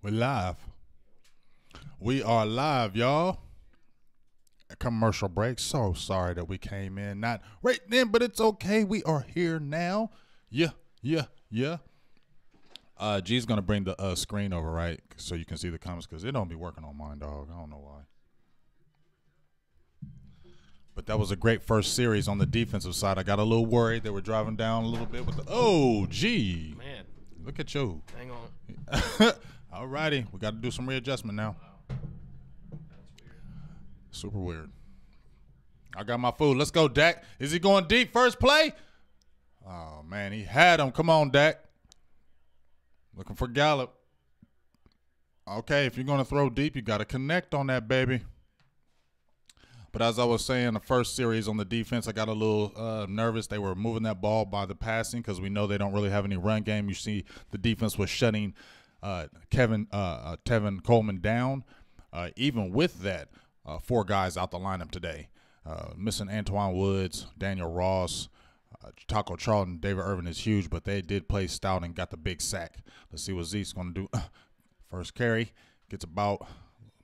We're live. We are live, y'all. A commercial break. So sorry that we came in not right then, but it's okay. We are here now. Yeah. G's gonna bring the screen over, right, so you can see the comments, because it don't be working on mine, dog. I don't know why. But that was a great first series on the defensive side. I got a little worried. They were driving down a little bit with the G. Man. Look at you. Hang on. All righty. We got to do some readjustment now. Wow. That's weird. Super weird. I got my food. Let's go, Dak. Is he going deep first play? Oh, man. He had him. Come on, Dak. Looking for Gallup. Okay, if you're going to throw deep, you got to connect on that, baby. But as I was saying, the first series on the defense, I got a little nervous. They were moving that ball by the passing because we know they don't really have any run game. You see the defense was shutting Tevin Coleman down. Even with that, 4 guys out the lineup today. Missing Antoine Woods, Daniel Ross, Taco Charlton, David Irvin is huge, but they did play stout and got the big sack. Let's see what Zeke's going to do. First carry, gets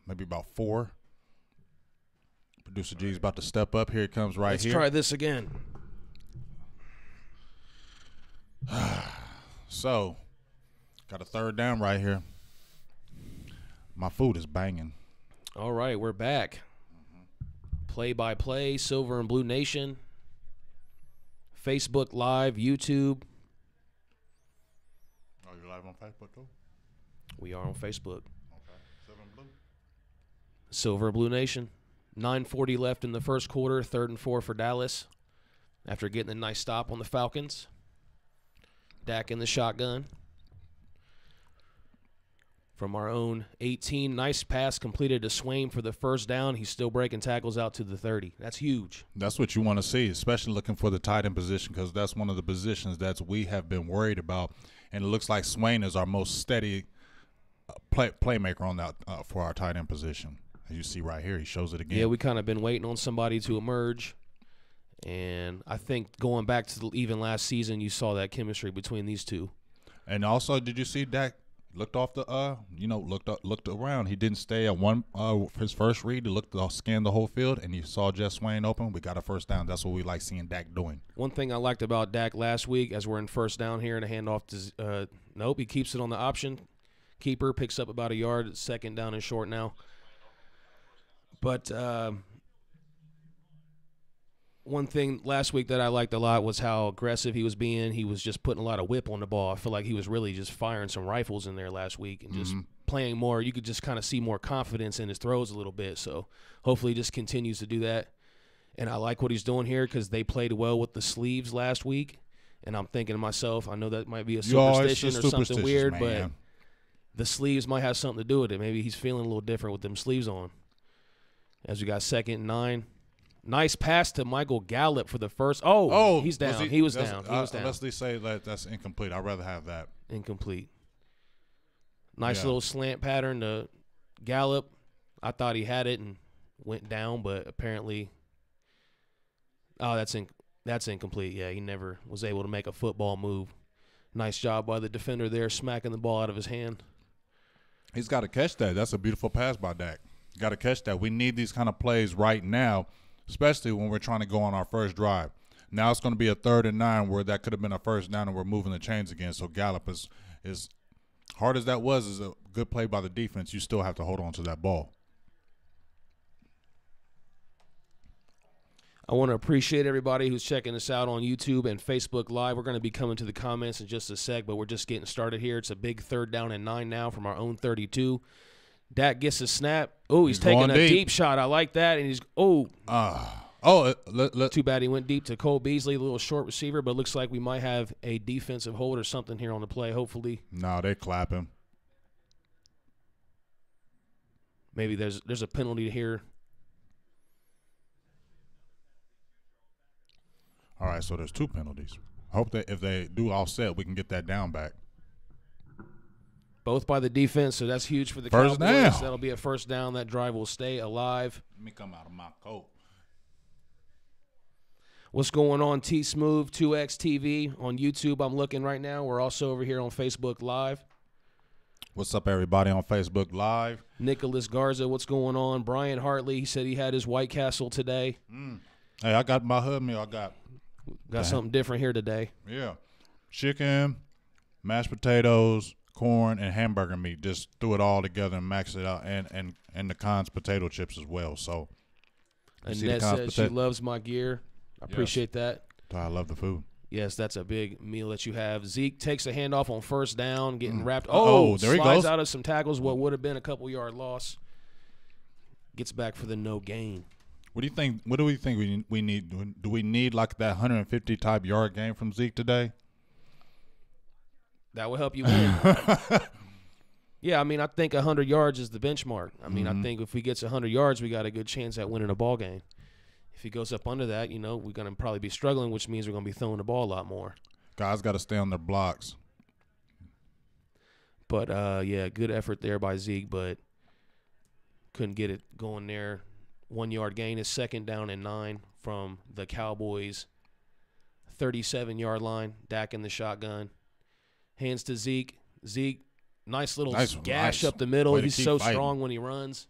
maybe about 4. Producer G's about to step up. Here it comes here. Let's try this again. So, got a third down right here. My food is banging. All right, we're back. Play-by-play, Silver and Blue Nation. Facebook Live, YouTube. Oh, you're live on Facebook too? We are on Facebook. Okay. Silver and Blue. Silver and Blue Nation. 9:40 left in the first quarter, 3rd and 4 for Dallas. After getting a nice stop on the Falcons. Dak in the shotgun. From our own 18, nice pass completed to Swain for the first down. He's still breaking tackles out to the 30. That's huge. That's what you want to see, especially looking for the tight end position, because that's one of the positions that we have been worried about. And it looks like Swain is our most steady playmaker on that for our tight end position. As you see right here, he shows it again. Yeah, we kind of been waiting on somebody to emerge. And I think going back to even last season, you saw that chemistry between these two. And also, did you see Dak looked off the looked around. He didn't stay at one his first read. He scanned the whole field, and he saw Jess Swain open. We got a first down. That's what we like seeing Dak doing. One thing I liked about Dak last week, as we're in first down here, and a handoff to nope, he keeps it on the option. Keeper picks up about a yard. 2nd down and short now. But one thing last week that I liked a lot was how aggressive he was being. He was just putting a lot of whip on the ball. I feel like he was really just firing some rifles in there last week and just playing more. You could just kind of see more confidence in his throws a little bit. So hopefully he just continues to do that. And I like what he's doing here because they played well with the sleeves last week. And I'm thinking to myself, I know that might be a superstition or something weird, man. but the sleeves might have something to do with it. Maybe he's feeling a little different with them sleeves on. As we got 2nd and 9. Nice pass to Michael Gallup for the first. Oh, he's down. He was down. Leslie say that's incomplete. I'd rather have that. Incomplete. Nice little slant pattern to Gallup. I thought he had it and went down, but apparently that's incomplete. Yeah, he never was able to make a football move. Nice job by the defender there, smacking the ball out of his hand. He's got to catch that. That's a beautiful pass by Dak. Got to catch that. We need these kind of plays right now, especially when we're trying to go on our first drive. Now it's going to be a 3rd and 9 where that could have been a first down and we're moving the chains again. So Gallup is hard as that was, is a good play by the defense. You still have to hold on to that ball. I want to appreciate everybody who's checking us out on YouTube and Facebook Live. We're going to be coming to the comments in just a sec, but we're just getting started here. It's a big 3rd down and 9 now from our own 32. Dak gets a snap. Oh, he's taking a deep shot. I like that. And he's too bad he went deep to Cole Beasley, a little short receiver, but looks like we might have a defensive hold or something here on the play, hopefully. No, they clap him. Maybe there's a penalty here. All right, so there's 2 penalties. I hope that if they do offset, we can get that down back. Both by the defense, so that's huge for the Cowboys. Down. That'll be a first down. That drive will stay alive. Let me come out of my coat. What's going on, T-Smooth 2X TV on YouTube? I'm looking right now. We're also over here on Facebook Live. What's up, everybody on Facebook Live? Nicholas Garza, what's going on? Brian Hartley, he said he had his White Castle today. Hey, I got my hood meal. I got something different here today. Yeah. Chicken, mashed potatoes, corn, and hamburger meat. Just threw it all together and maxed it out. And the Cons potato chips as well. So, Annette says she loves my gear. I appreciate that. I love the food. Yes, that's a big meal that you have. Zeke takes a handoff on first down, getting wrapped. There he slides goes. out of some tackles. What would have been a couple-yard loss. Gets back for the no gain. What do you think? What do we think we need? Do we need like that 150 type yard game from Zeke today? That will help you win. Yeah, I mean, I think 100 yards is the benchmark. I mean, I think if he gets 100 yards, we got a good chance at winning a ball game. If he goes up under that, we're going to probably be struggling, which means we're going to be throwing the ball a lot more. Guys got to stay on their blocks. But, yeah, good effort there by Zeke, but couldn't get it going there. 1 yard gain is second down and 9 from the Cowboys' 37-yard line. Dak in the shotgun. Hands to Zeke. Zeke, nice little gash up the middle. He's so strong when he runs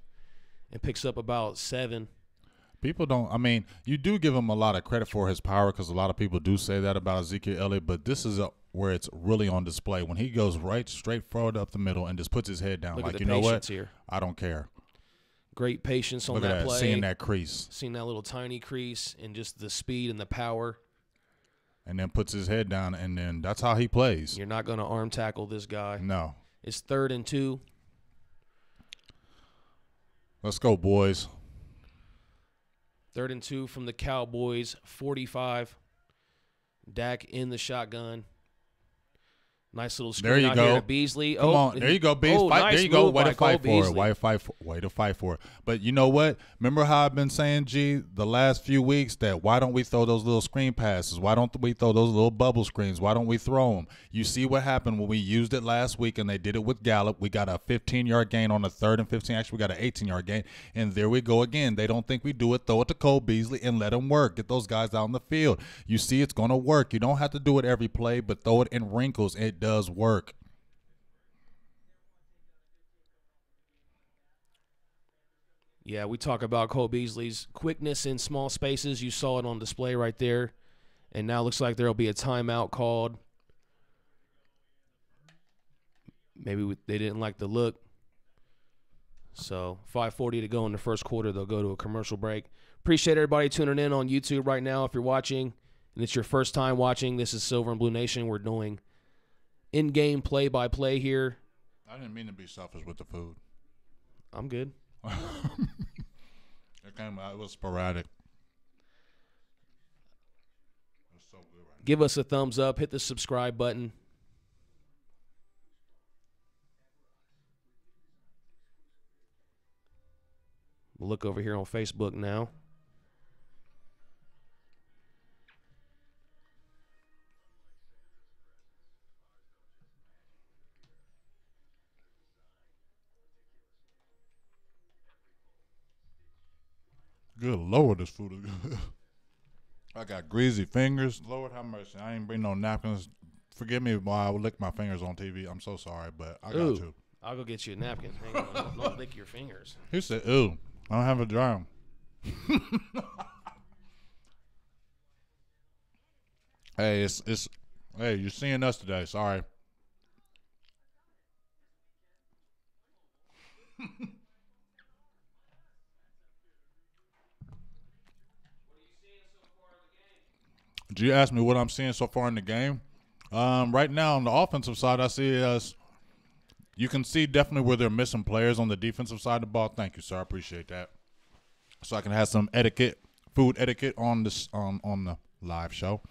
and picks up about 7. People don't – I mean, you do give him a lot of credit for his power because a lot of people do say that about Ezekiel Elliott, but this is where it's really on display. When he goes straight forward up the middle and just puts his head down like, you know what? Here. I don't care. Great patience on that play. Seeing that crease. Seeing that little tiny crease and just the speed and the power. And then puts his head down, and then that's how he plays. You're not going to arm tackle this guy. No. It's 3rd and 2. Let's go, boys. 3rd and 2 from the Cowboys, 45. Dak in the shotgun. Nice little screen out here to Beasley. Come on. There you go, Beasley. Nice there you go. Way to fight for it. Way to fight for it. But you know what? Remember how I've been saying, G, the last few weeks that why don't we throw those little screen passes? Why don't we throw those little bubble screens? Why don't we throw them? You see what happened when we used it last week and they did it with Gallup. We got a 15-yard gain on the 3rd and 15. Actually, we got an 18-yard gain. And there we go again. They don't think we do it. Throw it to Cole Beasley and let them work. Get those guys out on the field. You see it's going to work. You don't have to do it every play, but throw it in wrinkles. It does work. Yeah, we talk about Cole Beasley's quickness in small spaces. You saw it on display right there. And now it looks like there will be a timeout called. Maybe they didn't like the look. So 5:40 to go in the first quarter. They'll go to a commercial break. Appreciate everybody tuning in on YouTube right now. If you're watching and it's your first time watching, this is Silver and Blue Nation. We're doing in-game play-by-play here. I didn't mean to be selfish with the food. I'm good. It was sporadic. It was so good right now. Give us a thumbs up. Hit the subscribe button. We'll look over here on Facebook now. Good Lord, this food is good. I got greasy fingers. Lord have mercy. I ain't bring no napkins. Forgive me while I lick my fingers on TV. I'm so sorry, but I got to. I'll go get you a napkin. Hang on. Don't lick your fingers. He said, "Ooh, I don't have a drum." Hey, hey, you're seeing us today. Sorry. Did you ask me what I'm seeing so far in the game? Right now on the offensive side, I see us. You can see definitely where they're missing players on the defensive side of the ball. Thank you, sir. I appreciate that. So I can have some food etiquette on this on the live show.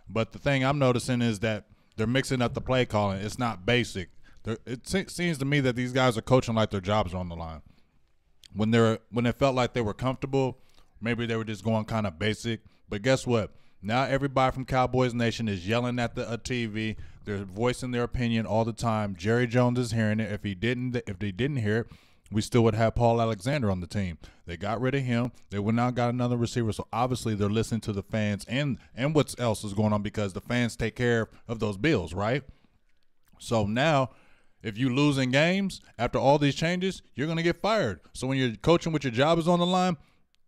But the thing I'm noticing is that they're mixing up the play calling. It's not basic. It seems to me that these guys are coaching like their jobs are on the line. When it felt like they were comfortable, maybe they were just going kind of basic. But guess what? Now everybody from Cowboys Nation is yelling at the TV. They're voicing their opinion all the time. Jerry Jones is hearing it. If they didn't hear it, we still would have Paul Alexander on the team. They got rid of him. They went out and got another receiver. So obviously they're listening to the fans and what else is going on because the fans take care of those bills, right? So now If you lose in games after all these changes, you're going to get fired. So when you're coaching with your job is on the line,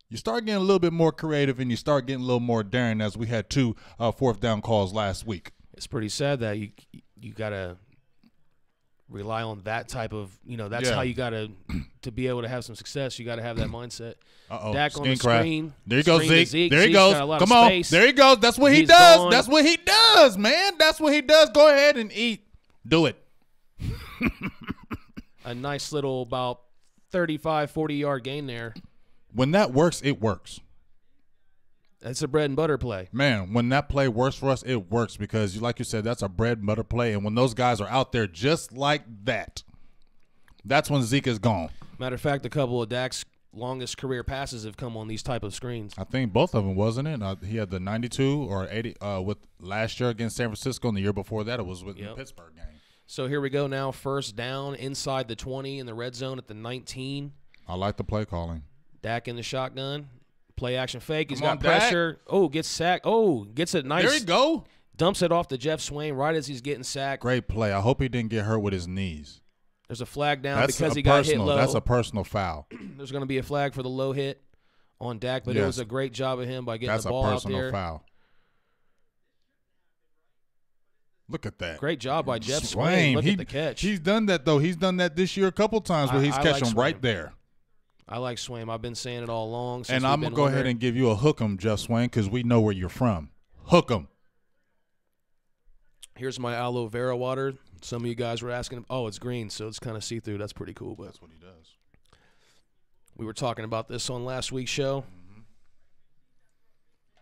you start getting a little bit more creative and you start getting a little more daring, as we had 2 fourth down calls last week. It's pretty sad that you got to rely on that type of, that's how you got to be able to have some success. You got to have that mindset. Dak on the screen. There you go, Zeke. There he Zeke's goes. got a lot Come of on. space. There he goes. That's what he He's does. gone. That's what he does, man. That's what he does. Go ahead and eat. Do it. A nice little about 35, 40-yard gain there. When that works, it works. That's a bread and butter play. Man, when that play works for us, it works because, like you said, that's a bread and butter play. And when those guys are out there just like that, that's when Zeke is gone. Matter of fact, a couple of Dak's longest career passes have come on these type of screens. I think both of them, wasn't it? He had the 92 or 80 with last year against San Francisco, and the year before that it was with the Pittsburgh game. So here we go now, first down inside the 20 in the red zone at the 19. I like the play calling. Dak in the shotgun. Play action fake. He's got Dak. pressure. Oh, gets sacked. Oh, gets it nice. There you go. Dumps it off to Jeff Swain right as he's getting sacked. Great play. I hope he didn't get hurt with his knees. There's a flag down because he got hit low. That's a personal foul. There's going to be a flag for the low hit on Dak, but it was a great job of him by getting the ball out there. That's a personal foul. Look at that. Great job by Jeff Swain. Look at the catch. He's done that, though. He's done that this year a couple times where he's catching them right there. I like Swain. I've been saying it all along. And I'm going to go ahead and give you a hook 'em, Jeff Swain, because we know where you're from. Hook 'em. Here's my aloe vera water. Some of you guys were asking. Oh, it's green, so it's kind of see-through. That's pretty cool. But that's what he does. We were talking about this on last week's show. Mm-hmm.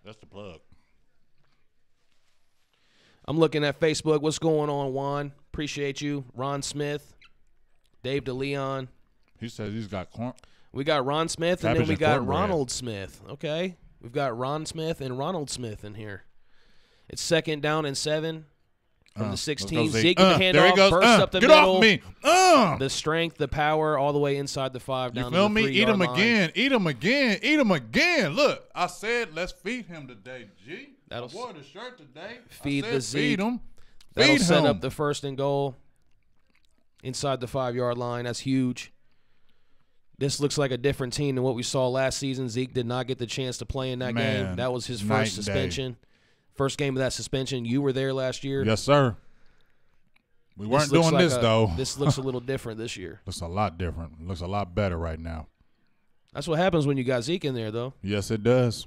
That's the plug. I'm looking at Facebook. What's going on, Juan? Appreciate you. Ron Smith, Dave DeLeon. He says he's got corn. We got Ron Smith, and then we got cornbread. Ronald Smith. Okay. We've got Ron Smith and Ronald Smith in here. It's second down and 7 from the 16. Zeke with the handoff. There he goes. Bursts up the Get middle. off me. The strength, the power, all the way inside the 5 down You feel to the me? 3-yard Eat him line. again. Eat him again. Eat him again. Look, I said let's feed him today, G. I wore the shirt today. Feed the Zeke. Feed him. That'll Feed set him. up the 1st and goal inside the 5-yard line. That's huge. This looks like a different team than what we saw last season. Zeke did not get the chance to play in that game. That was his first suspension. First game of that suspension. You were there last year. Yes, sir. We weren't doing this, though. This looks a little different this year. Looks a lot different. Looks a lot better right now. That's what happens when you got Zeke in there, though. Yes, it does.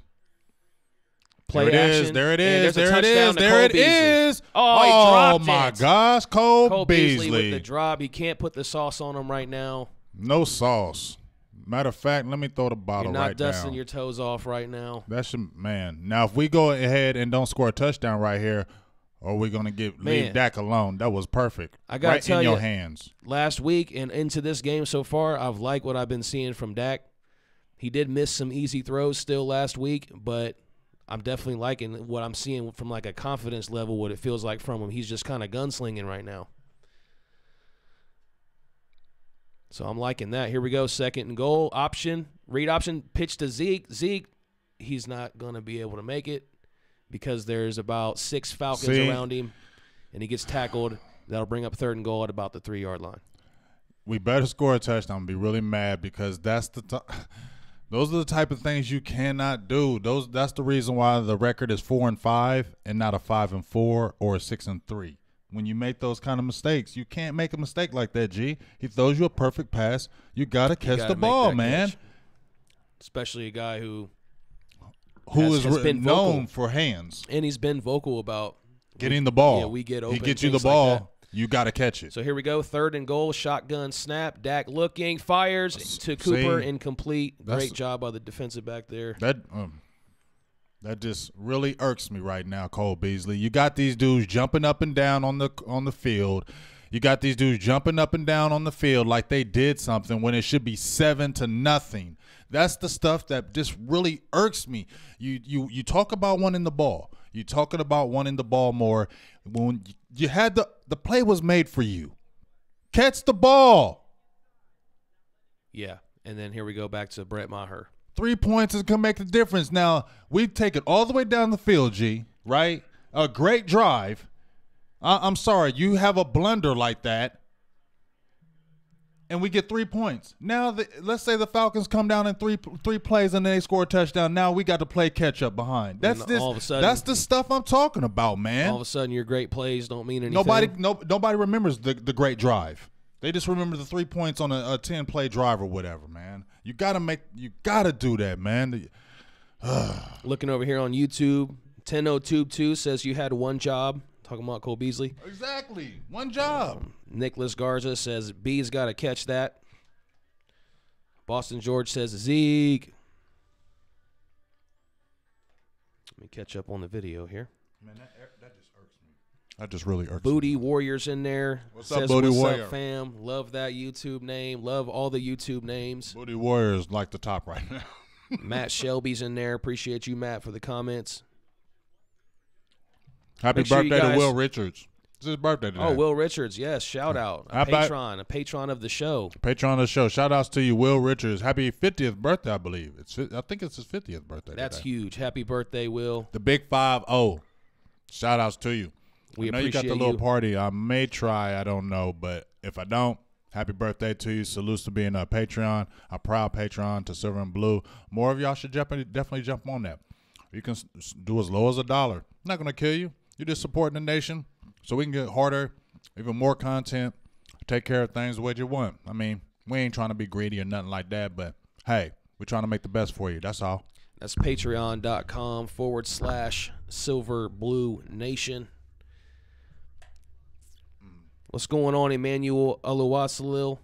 Play action. There it is. There it is. There it is. Oh, he dropped my it. gosh. Cole Beasley with the drop. He can't put the sauce on him right now. No sauce. Matter of fact, let me throw the bottle right down. You're not dusting your toes off right now. That's man. Now, if we go ahead and don't score a touchdown right here, or we're gonna leave Dak alone. That was perfect. I gotta tell you, in your hands. Last week and into this game so far, I've liked what I've been seeing from Dak. He did miss some easy throws still last week, but I'm definitely liking what I'm seeing from like a confidence level, what it feels like from him. He's just kind of gunslinging right now. So I'm liking that. Here we go. 2nd and goal. Option. Read option. Pitch to Zeke. Zeke, he's not going to be able to make it because there's about 6 Falcons around him, and he gets tackled. That'll bring up 3rd and goal at about the 3-yard line. We better score a touchdown. Be really mad because that's those are the type of things you cannot do. That's the reason why the record is 4-5 and not a 5-4 or a 6-3. When you make those kind of mistakes, you can't make a mistake like that, G. He throws you a perfect pass. You got to catch the ball, man. Catch. Especially a guy who has been known for hands. And he's been vocal about getting the ball. Yeah, we get open. He gets you the ball. Like you got to catch it. So here we go. 3rd and goal. Shotgun snap. Dak looking. Fires to Cooper. Incomplete. Great job by the defensive back there. That just really irks me right now, Cole Beasley. You got these dudes jumping up and down on the field. You got these dudes jumping up and down on the field like they did something when it should be 7-0. That's the stuff that just really irks me. You talk about wanting the ball. You're talking about wanting the ball more. When you had the play was made for you. Catch the ball. Yeah, and then here we go back to Brett Maher. 3 points is going to make the difference. Now, we take it all the way down the field, G, right? A great drive. I'm sorry, you have a blunder like that. and we get 3 points. Now, let's say the Falcons come down in three plays and they score a touchdown. Now we got to play catch up behind. That's all of a sudden, that's the stuff I'm talking about, man. All of a sudden, your great plays don't mean anything. Nobody remembers the great drive. They just remember the 3 points on a 10-play drive or whatever, man. You gotta do that, man. Looking over here on YouTube, 100Tube2 says you had one job. Talking about Cole Beasley. Exactly. One job. Nicholas Garza says B's got to catch that. Boston George says Zeke. Let me catch up on the video here. Man, that just irks me. That just really irks Booty me. Warrior's in there. What's says, up, Booty What's Warrior? up, fam? Love that YouTube name. Love all the YouTube names. Booty Warrior is like the top right now. Matt Shelby's in there. Appreciate you, Matt, for the comments. Happy birthday to Will Richards. It's his birthday today. Oh, Will Richards, yes. Shout out. A patron of the show. Patron of the show. Shout outs to you, Will Richards. Happy 50th birthday, I believe. I think it's his 50th birthday That's today. huge. Happy birthday, Will. The big 5-0. Shout outs to you. We I know you got the little party. I may try. I don't know. But if I don't, happy birthday to you. Salutes to being a Patreon, a proud Patreon to Silver and Blue. More of y'all should definitely jump on that. You can do as low as $1. Not going to kill you. You're just supporting the nation so we can get harder, even more content, take care of things the way you want. I mean, we ain't trying to be greedy or nothing like that, but, hey, we're trying to make the best for you. That's all. That's patreon.com/Silver&Blue Nation. What's going on, Emmanuel Oluwasalil?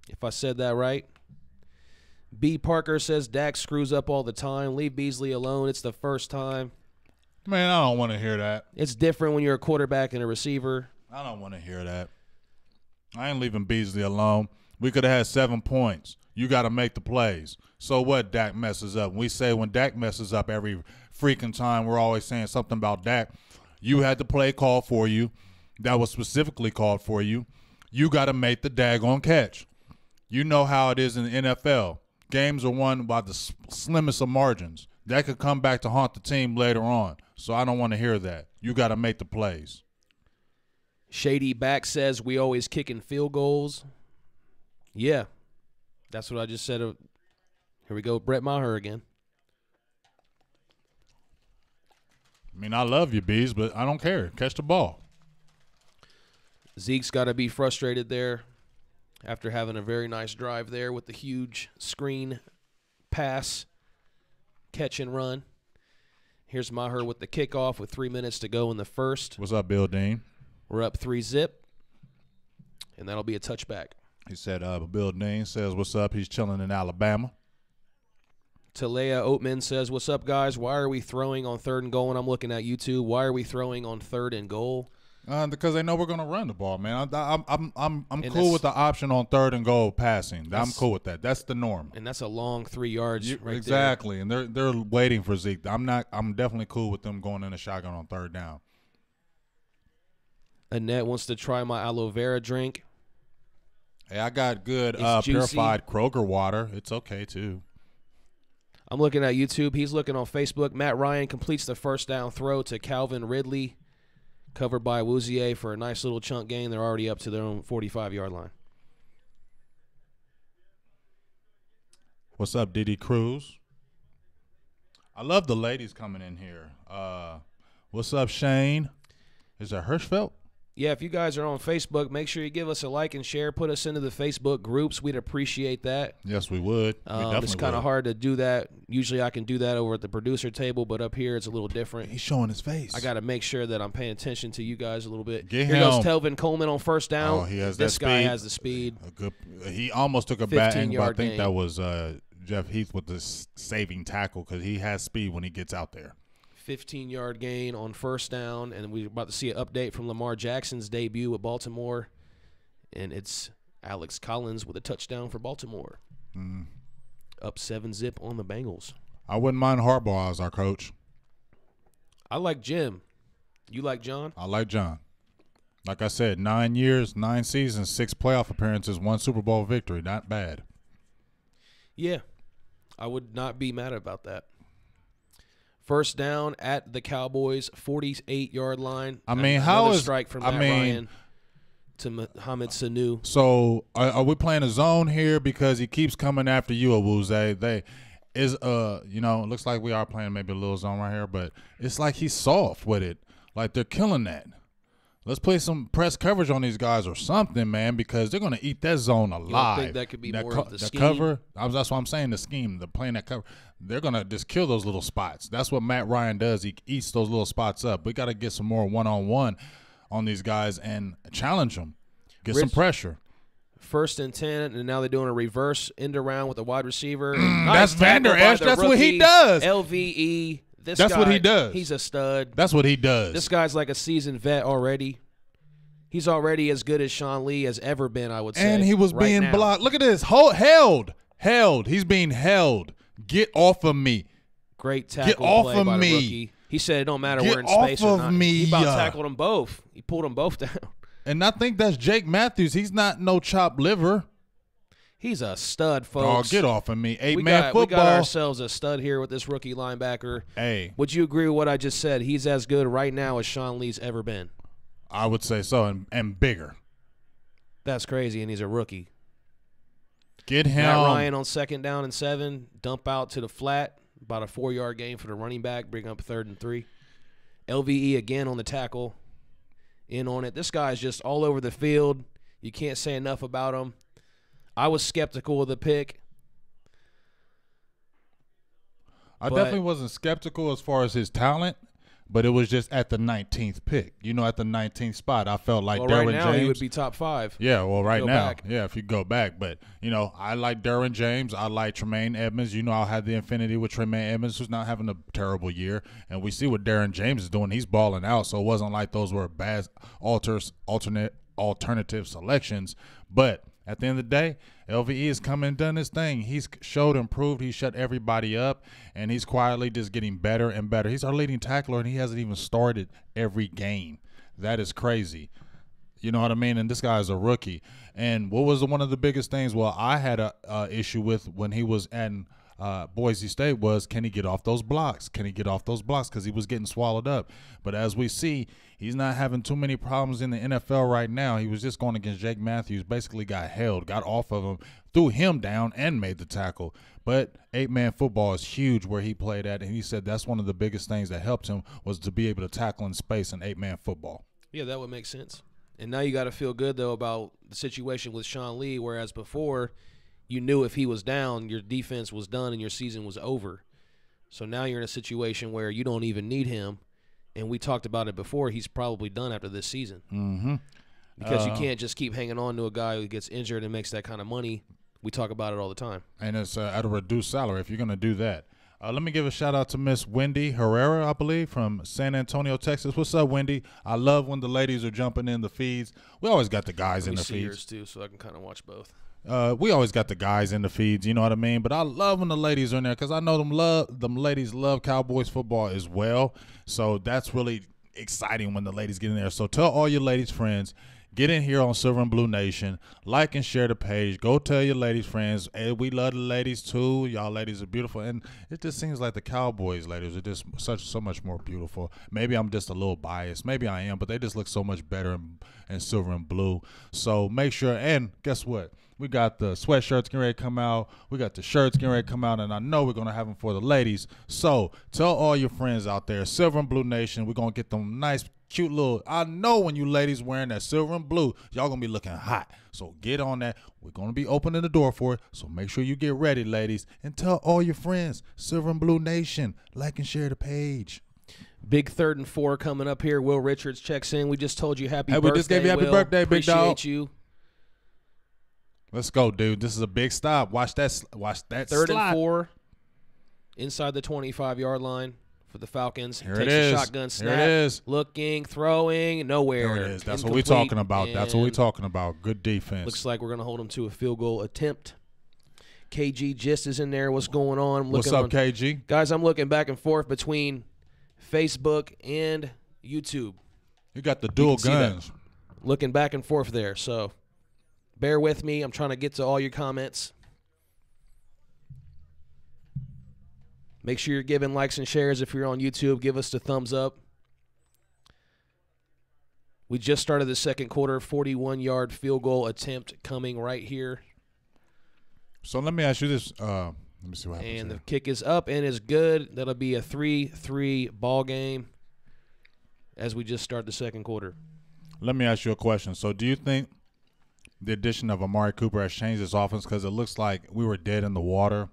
If I said that right. B. Parker says Dak screws up all the time. Leave Beasley alone. It's the first time. Man, I don't want to hear that. It's different when you're a quarterback and a receiver. I don't want to hear that. I ain't leaving Beasley alone. We could have had 7 points. You got to make the plays. So what, Dak messes up? We say when Dak messes up every freaking time, we're always saying something about Dak. You had the play called for you. That was specifically called for you. You got to make the daggone catch. You know how it is in the NFL. Games are won by the slimmest of margins. That could come back to haunt the team later on. So I don't want to hear that. You got to make the plays. Shady Back says we always kicking field goals. Yeah, that's what I just said. Here we go, Brett Maher again. I mean, I love you, Bees, but I don't care. Catch the ball. Zeke's got to be frustrated there after having a very nice drive there with the huge screen pass, catch and run. Here's Maher with the kickoff with 3 minutes to go in the first. What's up, Bill Dean? We're up 3-0, and that'll be a touchback. He said, Bill Dean says, what's up? He's chilling in Alabama. Talea Oatman says, what's up, guys? Why are we throwing on 3rd and goal? And I'm looking at YouTube. Why are we throwing on 3rd and goal? Because they know we're going to run the ball, man. I'm cool with the option on 3rd and goal passing. I'm cool with that. That's the norm. And that's a long 3 yards right exactly. there. And they're waiting for Zeke. I'm definitely cool with them going in a shotgun on 3rd down. Annette wants to try my aloe vera drink. Hey, I got good purified Kroger water. It's okay, too. I'm looking at YouTube. He's looking on Facebook. Matt Ryan completes the first down throw to Calvin Ridley, covered by Wouzier for a nice little chunk gain. They're already up to their own 45-yard line. What's up, Diddy Cruz? I love the ladies coming in here. What's up, Shane? Is it Hirschfeld? Yeah, if you guys are on Facebook, make sure you give us a like and share. Put us into the Facebook groups. We'd appreciate that. Yes, we would. It's kind of hard to do that. Usually I can do that over at the producer table, but up here it's a little different. He's showing his face. I got to make sure that I'm paying attention to you guys a little bit. Here goes Telvin Coleman on first down. Oh, he has this that guy speed. has the speed. He almost took a batting, but I think gain. that was Jeff Heath with the saving tackle because he has speed when he gets out there. 15-yard gain on first down, and we're about to see an update from Lamar Jackson's debut with Baltimore, and it's Alex Collins with a touchdown for Baltimore. Up 7-0 on the Bengals. I wouldn't mind Harbaugh as our coach. I like Jim. You like John? I like John. Like I said, 9 years, 9 seasons, 6 playoff appearances, 1 Super Bowl victory. Not bad. Yeah, I would not be mad about that. First down at the Cowboys' 48-yard line. I mean, Another strike from Matt Ryan. to Mohamed Sanu. So are we playing a zone here because he keeps coming after you, Awuzie? It looks like we are playing maybe a little zone right here, but it's like he's soft with it. Like they're killing that. Let's play some press coverage on these guys or something, man, because they're going to eat that zone alive. You don't think that could be more of the scheme? Cover, that's what I'm saying, the scheme, the playing that cover. They're going to just kill those little spots. That's what Matt Ryan does. He eats those little spots up. We got to get some more one-on-one on these guys and challenge them. Get some pressure. 1st and 10, and now they're doing a reverse end around with the wide receiver. That's Vander Esch. That's what he does. LVE. That's what he does. He's a stud. That's what he does. This guy's like a seasoned vet already. He's already as good as Sean Lee has ever been, I would say. And he was being blocked. Look at this. Held. He's being held. Get off of me. Great tackle play by the rookie. He said it don't matter we're in space or not. He about tackled them both. He pulled them both down. And I think that's Jake Matthews. He's not no chopped liver. He's a stud, folks. Oh, get off of me. 8-man football. We got ourselves a stud here with this rookie linebacker. Hey. Would you agree with what I just said? He's as good right now as Sean Lee's ever been. I would say so, and bigger. That's crazy, and he's a rookie. Get him. Matt Ryan on 2nd down and 7. Dump out to the flat. About a 4-yard gain for the running back. Bring up 3rd and 3. LVE again on the tackle. In on it. This guy's just all over the field. You can't say enough about him. I was skeptical of the pick. I definitely wasn't skeptical as far as his talent, but it was just at the 19th pick. At the 19th spot, I felt like Derwin right now James. He would be top 5. Yeah, well, right now. Back. Yeah, if you go back. But, I like Derwin James. I like Tremaine Edmonds. I'll have the infinity with Tremaine Edmonds, who's not having a terrible year. And we see what Derwin James is doing. He's balling out, so it wasn't like those were bad alternative selections. But at the end of the day, LVE has come and done his thing. He's showed improved. He shut everybody up, and he's quietly just getting better and better. He's our leading tackler, and he hasn't even started every game. That is crazy. You know what I mean? And this guy is a rookie. And what was one of the biggest things? Well, I had a issue with when he was at Boise State was, can he get off those blocks? Can he get off those blocks? Because he was getting swallowed up. But as we see, he's not having too many problems in the NFL right now. He was just going against Jake Matthews, basically got held, got off of him, threw him down, and made the tackle. But 8-man football is huge where he played at, and he said that's one of the biggest things that helped him was to be able to tackle in space in 8-man football. Yeah, that would make sense. And now you got to feel good, though, about the situation with Sean Lee, whereas before you knew if he was down, your defense was done and your season was over. So now you're in a situation where you don't even need him. And we talked about it before. He's probably done after this season. Mm-hmm. Because you can't just keep hanging on to a guy who gets injured and makes that kind of money. We talk about it all the time. And it's at a reduced salary if you're going to do that. Let me give a shout-out to Miss Wendy Herrera, I believe, from San Antonio, Texas. What's up, Wendy? I love when the ladies are jumping in the feeds. We always got the guys in the feeds. Yours too, so I can kind of watch both. We always got the guys in the feeds, you know what I mean? But I love when the ladies are in there because I know them ladies love Cowboys football as well. So that's really exciting when the ladies get in there. So tell all your ladies friends, get in here on Silver and Blue Nation, like and share the page. Go tell your ladies friends, hey, we love the ladies too. Y'all ladies are beautiful. And it just seems like the Cowboys ladies are just so much more beautiful. Maybe I'm just a little biased. Maybe I am, but they just look so much better in Silver and Blue. So make sure, and guess what? We got the sweatshirts getting ready to come out. We got the shirts getting ready to come out, and I know we're going to have them for the ladies. So tell all your friends out there, Silver and Blue Nation, we're going to get them nice, cute little, I know when you ladies wearing that silver and blue, y'all going to be looking hot. So get on that. We're going to be opening the door for it. So make sure you get ready, ladies, and tell all your friends, Silver and Blue Nation, like and share the page. Big 3rd and 4 coming up here. Will Richards checks in. We just told you happy birthday, we just gave you happy birthday, big dog. Appreciate you. Let's go, dude. This is a big stop. Watch that 3rd slide. and 4 inside the 25-yard line for the Falcons. Here Takes it is. a shotgun snap. Here it is. Looking, throwing, nowhere. There it is. That's what Incomplete, we're talking about. That's what we're talking about. Good defense. Looks like we're going to hold them to a field goal attempt. KG Gist is in there. What's going on? What's up, KG? Guys, I'm looking back and forth between Facebook and YouTube. You got the dual guns. Looking back and forth there, so bear with me. I'm trying to get to all your comments. Make sure you're giving likes and shares if you're on YouTube. Give us the thumbs up. We just started the second quarter, 41-yard field goal attempt coming right here. So let me ask you this. Let me see what happens. And here. the kick is up and is good. That'll be a 3-3 ball game as we just start the second quarter. Let me ask you a question. So do you think the addition of Amari Cooper has changed this offense? Because it looks like we were dead in the water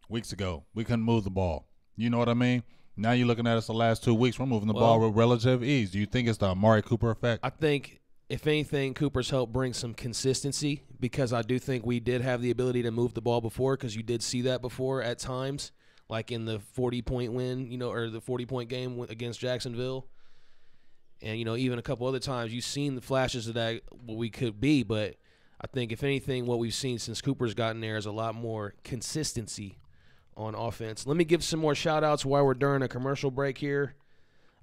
weeks ago. We couldn't move the ball. You know what I mean? Now you're looking at us the last 2 weeks. We're moving the ball with relative ease. Do you think it's the Amari Cooper effect? I think, if anything, Cooper's helped bring some consistency, because I do think we did have the ability to move the ball before, because you did see that before at times, like in the 40-point win, or the 40-point game against Jacksonville. And, even a couple other times you've seen the flashes of that, what we could be. But I think, if anything, what we've seen since Cooper's gotten there is a lot more consistency on offense. Let me give some more shout-outs while we're during a commercial break here.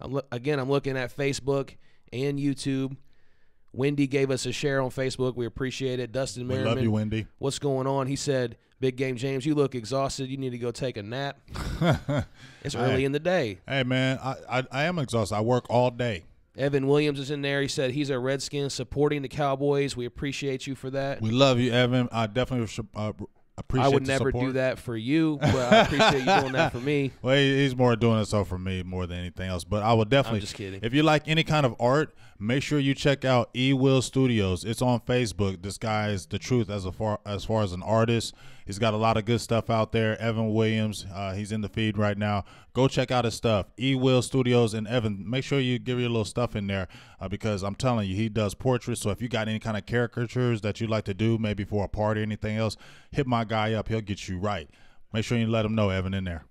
I'm looking at Facebook and YouTube. Wendy gave us a share on Facebook. We appreciate it. Dustin Merriman. We love you, Wendy. What's going on? He said, Big Game James, you look exhausted. You need to go take a nap. It's early in the day. Hey, man, I am exhausted. I work all day. Evan Williams is in there. He said he's a Redskin supporting the Cowboys. We appreciate you for that. We love you, Evan. I definitely appreciate I would the never support. do that for you, but I appreciate you doing that for me. Well, he's more doing it so for me more than anything else. But I would definitely. I'm just kidding. If you like any kind of art, make sure you check out Will Studios. It's on Facebook. This guy is the truth as far as an artist. He's got a lot of good stuff out there. Evan Williams, he's in the feed right now. Go check out his stuff. Will Studios. And Evan, make sure you give your little stuff in there because I'm telling you, he does portraits. So if you got any kind of caricatures that you'd like to do, maybe for a party or anything else, hit my guy up. He'll get you right. Make sure you let him know, Evan, in there.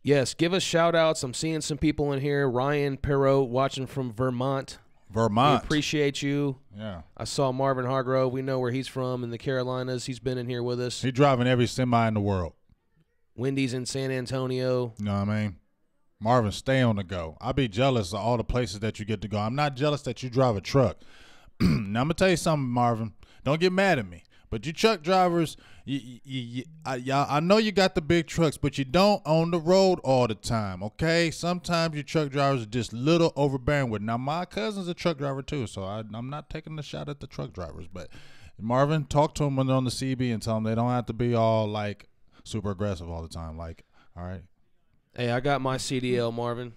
Yes, give us shout-outs. I'm seeing some people in here. Ryan Perot watching from Vermont. We appreciate you. Yeah. I saw Marvin Hargrove. We know where he's from in the Carolinas. He's been in here with us. He's driving every semi in the world. Wendy's in San Antonio. You know what I mean? Marvin, stay on the go. I'll be jealous of all the places that you get to go. I'm not jealous that you drive a truck. Now, I'm going to tell you something, Marvin. Don't get mad at me. But you truck drivers, I know you got the big trucks, but you don't on the road all the time, okay? Sometimes your truck drivers are just little overbearing with. Now, my cousin's a truck driver too, so I'm not taking the shot at the truck drivers. But, Marvin, talk to them when they're on the CB and tell them they don't have to be all, like, super aggressive all the time. Like, all right? Hey, I got my CDL, Marvin.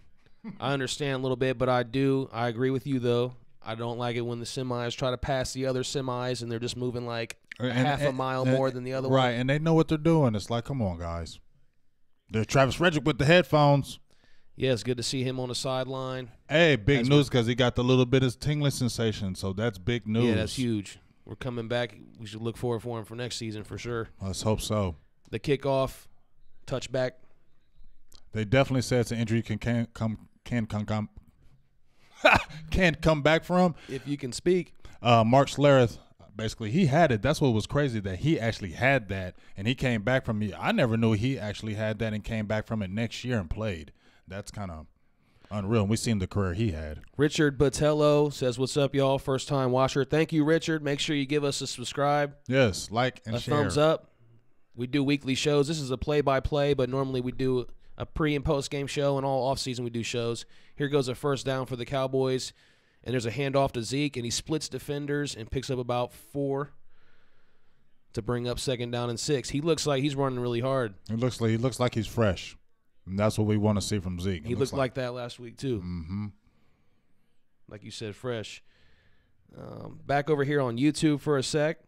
I understand a little bit, but I agree with you, though. I don't like it when the semis try to pass the other semis and they're just moving like half a mile more than the other one. Right, and they know what they're doing. It's like, come on, guys. There's Travis Frederick with the headphones. Yeah, it's good to see him on the sideline. Hey, big news because he got the little bit of tingling sensation, so that's big news. Yeah, that's huge. We're coming back. We should look forward for him for next season for sure. Let's hope so. The kickoff, touchback. They definitely said it's an injury can come back from. If you can speak. Mark Schlereth, basically, he had it. That's what was crazy, that he actually had that, and he came back from it. I never knew he actually had that and came back from it next year and played. That's kind of unreal. And we seen the career he had. Richard Botello says, what's up, y'all? First-time watcher. Thank you, Richard. Make sure you give us a subscribe. Yes, like and share. A thumbs up. We do weekly shows. This is a play-by-play, but normally we do a pre- and post-game show, and all off-season we do shows. Here goes a first down for the Cowboys, and there's a handoff to Zeke, and he splits defenders and picks up about 4 to bring up second down and 6. He looks like he's running really hard. He looks like he's fresh, and that's what we want to see from Zeke. He looked like that last week too. Mm-hmm. Like you said, fresh. Back over here on YouTube for a sec.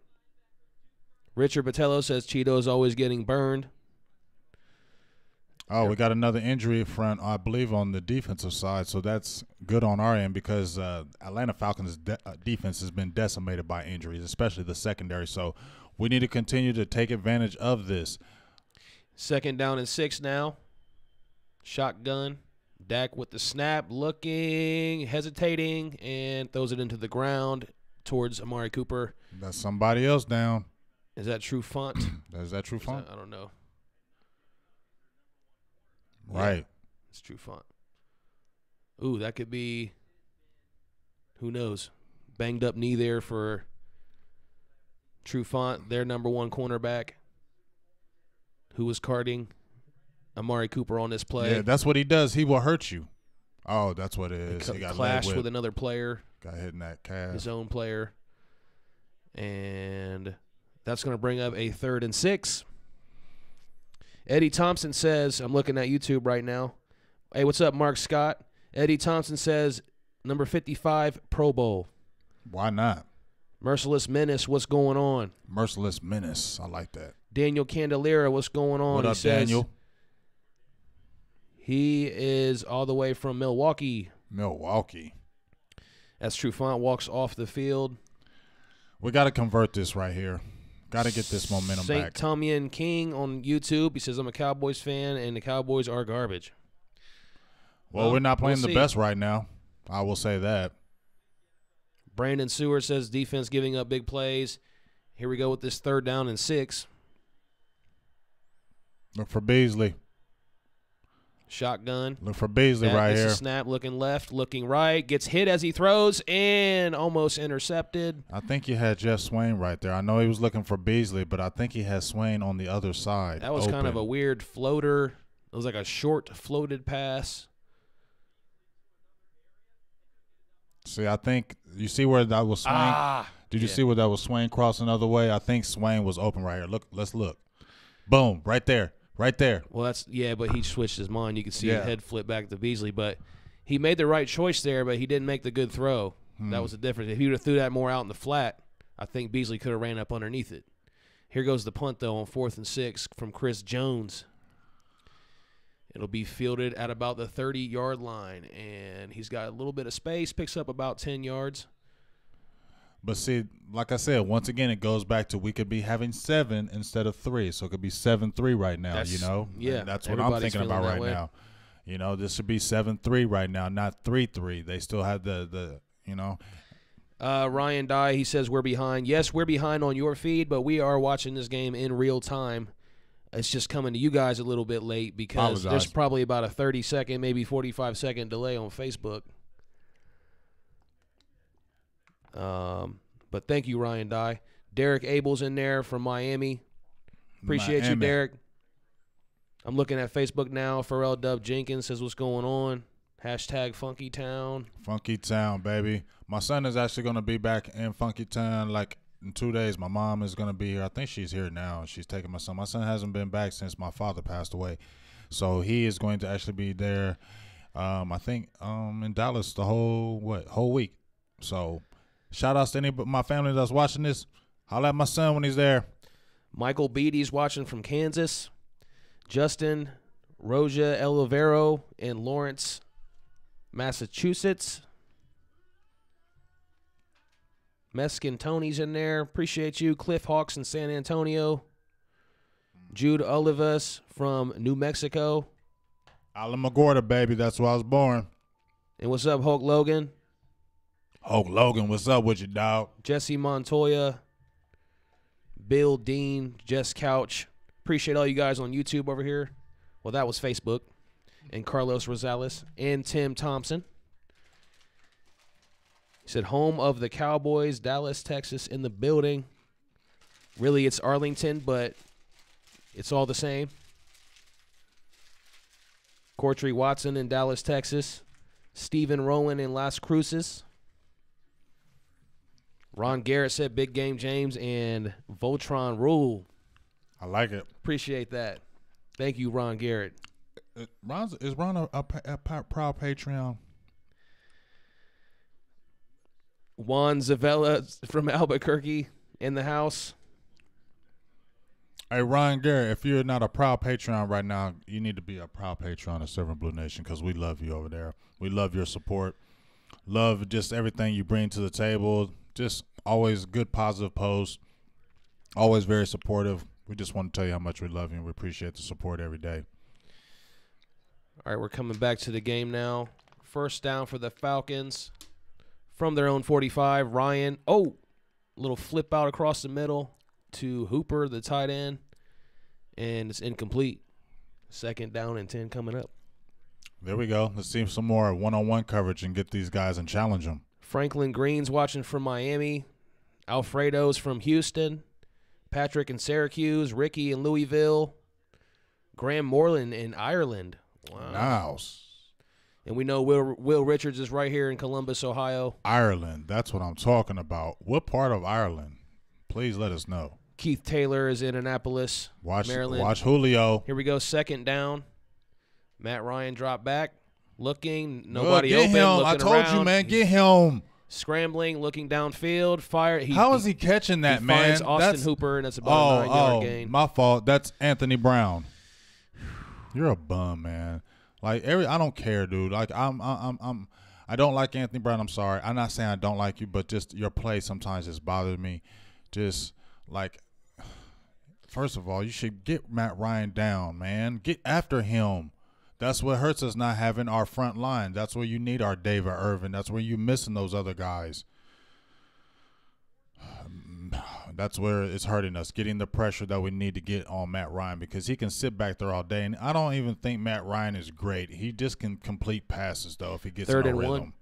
Richard Botello says Cheeto is always getting burned. Oh, we got another injury front, I believe, on the defensive side, so that's good on our end because Atlanta Falcons' defense has been decimated by injuries, especially the secondary. So we need to continue to take advantage of this. Second down and 6 now. Shotgun. Dak with the snap, looking, hesitating, and throws it into the ground towards Amari Cooper. That's somebody else down. Is that True Font? Is that True Font? I don't know. Right. Yeah, it's True Font. Ooh, that could be, who knows, banged up knee there for True Font, their number 1 cornerback, who was carting Amari Cooper on this play. Yeah, that's what he does. He will hurt you. Oh, that's what it is. He got clashed with another player. Got hit in that calf. His own player. And that's going to bring up a 3rd and 6. Eddie Thompson says, I'm looking at YouTube right now. Hey, what's up, Mark Scott? Eddie Thompson says, number 55, Pro Bowl. Why not? Merciless Menace, what's going on? Merciless Menace. I like that. Daniel Candelera, what's going on? What up, Daniel? He is all the way from Milwaukee. Milwaukee. As Trufant walks off the field. We got to convert this right here. Got to get this momentum St. back. Tomian King on YouTube. He says, I'm a Cowboys fan, and the Cowboys are garbage. Well, we're not playing the best right now. I will say that. Brandon Seward says, defense giving up big plays. Here we go with this 3rd down and 6. Look for Beasley. Shotgun. Look for Beasley right here. Snap, looking left, looking right. Gets hit as he throws and almost intercepted. I think you had Jeff Swain right there. I know he was looking for Beasley, but I think he had Swain on the other side. That was kind of a weird floater. It was like a short floated pass. See, I think you see where that was Swain. Did you see where that was Swain crossing the other way? I think Swain was open right here. Look, let's look. Boom, right there. Right there. Well, but he switched his mind. You could see his head flip back to Beasley, but he made the right choice there, but he didn't make the good throw. That was the difference. If he would have threw that more out in the flat, I think Beasley could have ran up underneath it. Here goes the punt, though, on 4th and 6 from Chris Jones. It'll be fielded at about the 30-yard line, and he's got a little bit of space, picks up about 10 yards. But see, like I said, once again, it goes back to we could be having 7 instead of 3. So it could be 7-3 right now, you know? Yeah. And that's what I'm thinking about right now. You know, this should be 7-3 right now, not 3-3. They still have the you know. Ryan Dye, he says we're behind. Yes, we're behind on your feed, but we are watching this game in real time. It's just coming to you guys a little bit late because there's probably about a 30-second, maybe 45-second delay on Facebook. But thank you, Ryan Dye. Derek Abel's in there from Miami. Appreciate you, Derek. I'm looking at Facebook now. Pharrell Dub Jenkins says what's going on. Hashtag Funky Town. Funky Town, baby. My son is actually going to be back in Funky Town like in 2 days. My mom is going to be here. I think she's here now. She's taking my son. My son hasn't been back since my father passed away. So he is going to actually be there, I think, in Dallas the whole week. So shout outs to any of my family that's watching this. Holla at my son when he's there. Michael Beatty's watching from Kansas. Justin Roja Elivero in Lawrence, Massachusetts. Meskin Tony's in there. Appreciate you. Cliff Hawks in San Antonio. Jude Olivas from New Mexico. Alamogorda, baby. That's where I was born. And what's up, Hulk Logan? Hulk Logan, what's up with you, dog? Jesse Montoya. Bill Dean. Jess Couch. Appreciate all you guys on YouTube over here. Well, that was Facebook. And Carlos Rosales and Tim Thompson. He said, home of the Cowboys, Dallas, Texas, in the building. Really, it's Arlington, but it's all the same. Courtry Watson in Dallas, Texas. Stephen Rowan in Las Cruces. Ron Garrett said Big Game James and Voltron Rule. I like it. Appreciate that. Thank you, Ron Garrett. Is Ron a proud Patreon? Juan Zavella from Albuquerque in the house. Hey, Ron Garrett, if you're not a proud Patreon right now, you need to be a proud Patreon of Silver&Blue Nation because we love you over there. We love your support. Love just everything you bring to the table. Just always good, positive posts. Always very supportive. We just want to tell you how much we love you and we appreciate the support every day. All right, we're coming back to the game now. First down for the Falcons from their own 45. Ryan, little flip out across the middle to Hooper, the tight end, and it's incomplete. Second down and 10 coming up. There we go. Let's see some more one-on-one coverage and get these guys and challenge them. Franklin Green's watching from Miami. Alfredo's from Houston. Patrick in Syracuse. Ricky in Louisville. Graham Moreland in Ireland. Wow. Nice. And we know Will Richards is right here in Columbus, Ohio. Ireland. That's what I'm talking about. What part of Ireland? Please let us know. Keith Taylor is in Annapolis, Maryland. Watch Julio. Here we go. Second down. Matt Ryan dropped back. Looking. Nobody get open. Him. Looking I told around. you, man. Get him. Scrambling. Looking downfield. Fire. How is he catching that, he man? Finds Austin Hooper, and that's about a 9-yard gain. My fault. That's Anthony Brown. You're a bum, man. Like I don't care, dude. Like I don't like Anthony Brown. I'm sorry. I'm not saying I don't like you, but just your play sometimes just bothers me. Just like, first of all, you should get Matt Ryan down, man. Get after him. That's what hurts us not having our front line. That's where you need our David Irvin. That's where you're missing those other guys. That's where it's hurting us, getting the pressure that we need to get on Matt Ryan because he can sit back there all day. And I don't even think Matt Ryan is great. He just can complete passes, though, if he gets in a rhythm.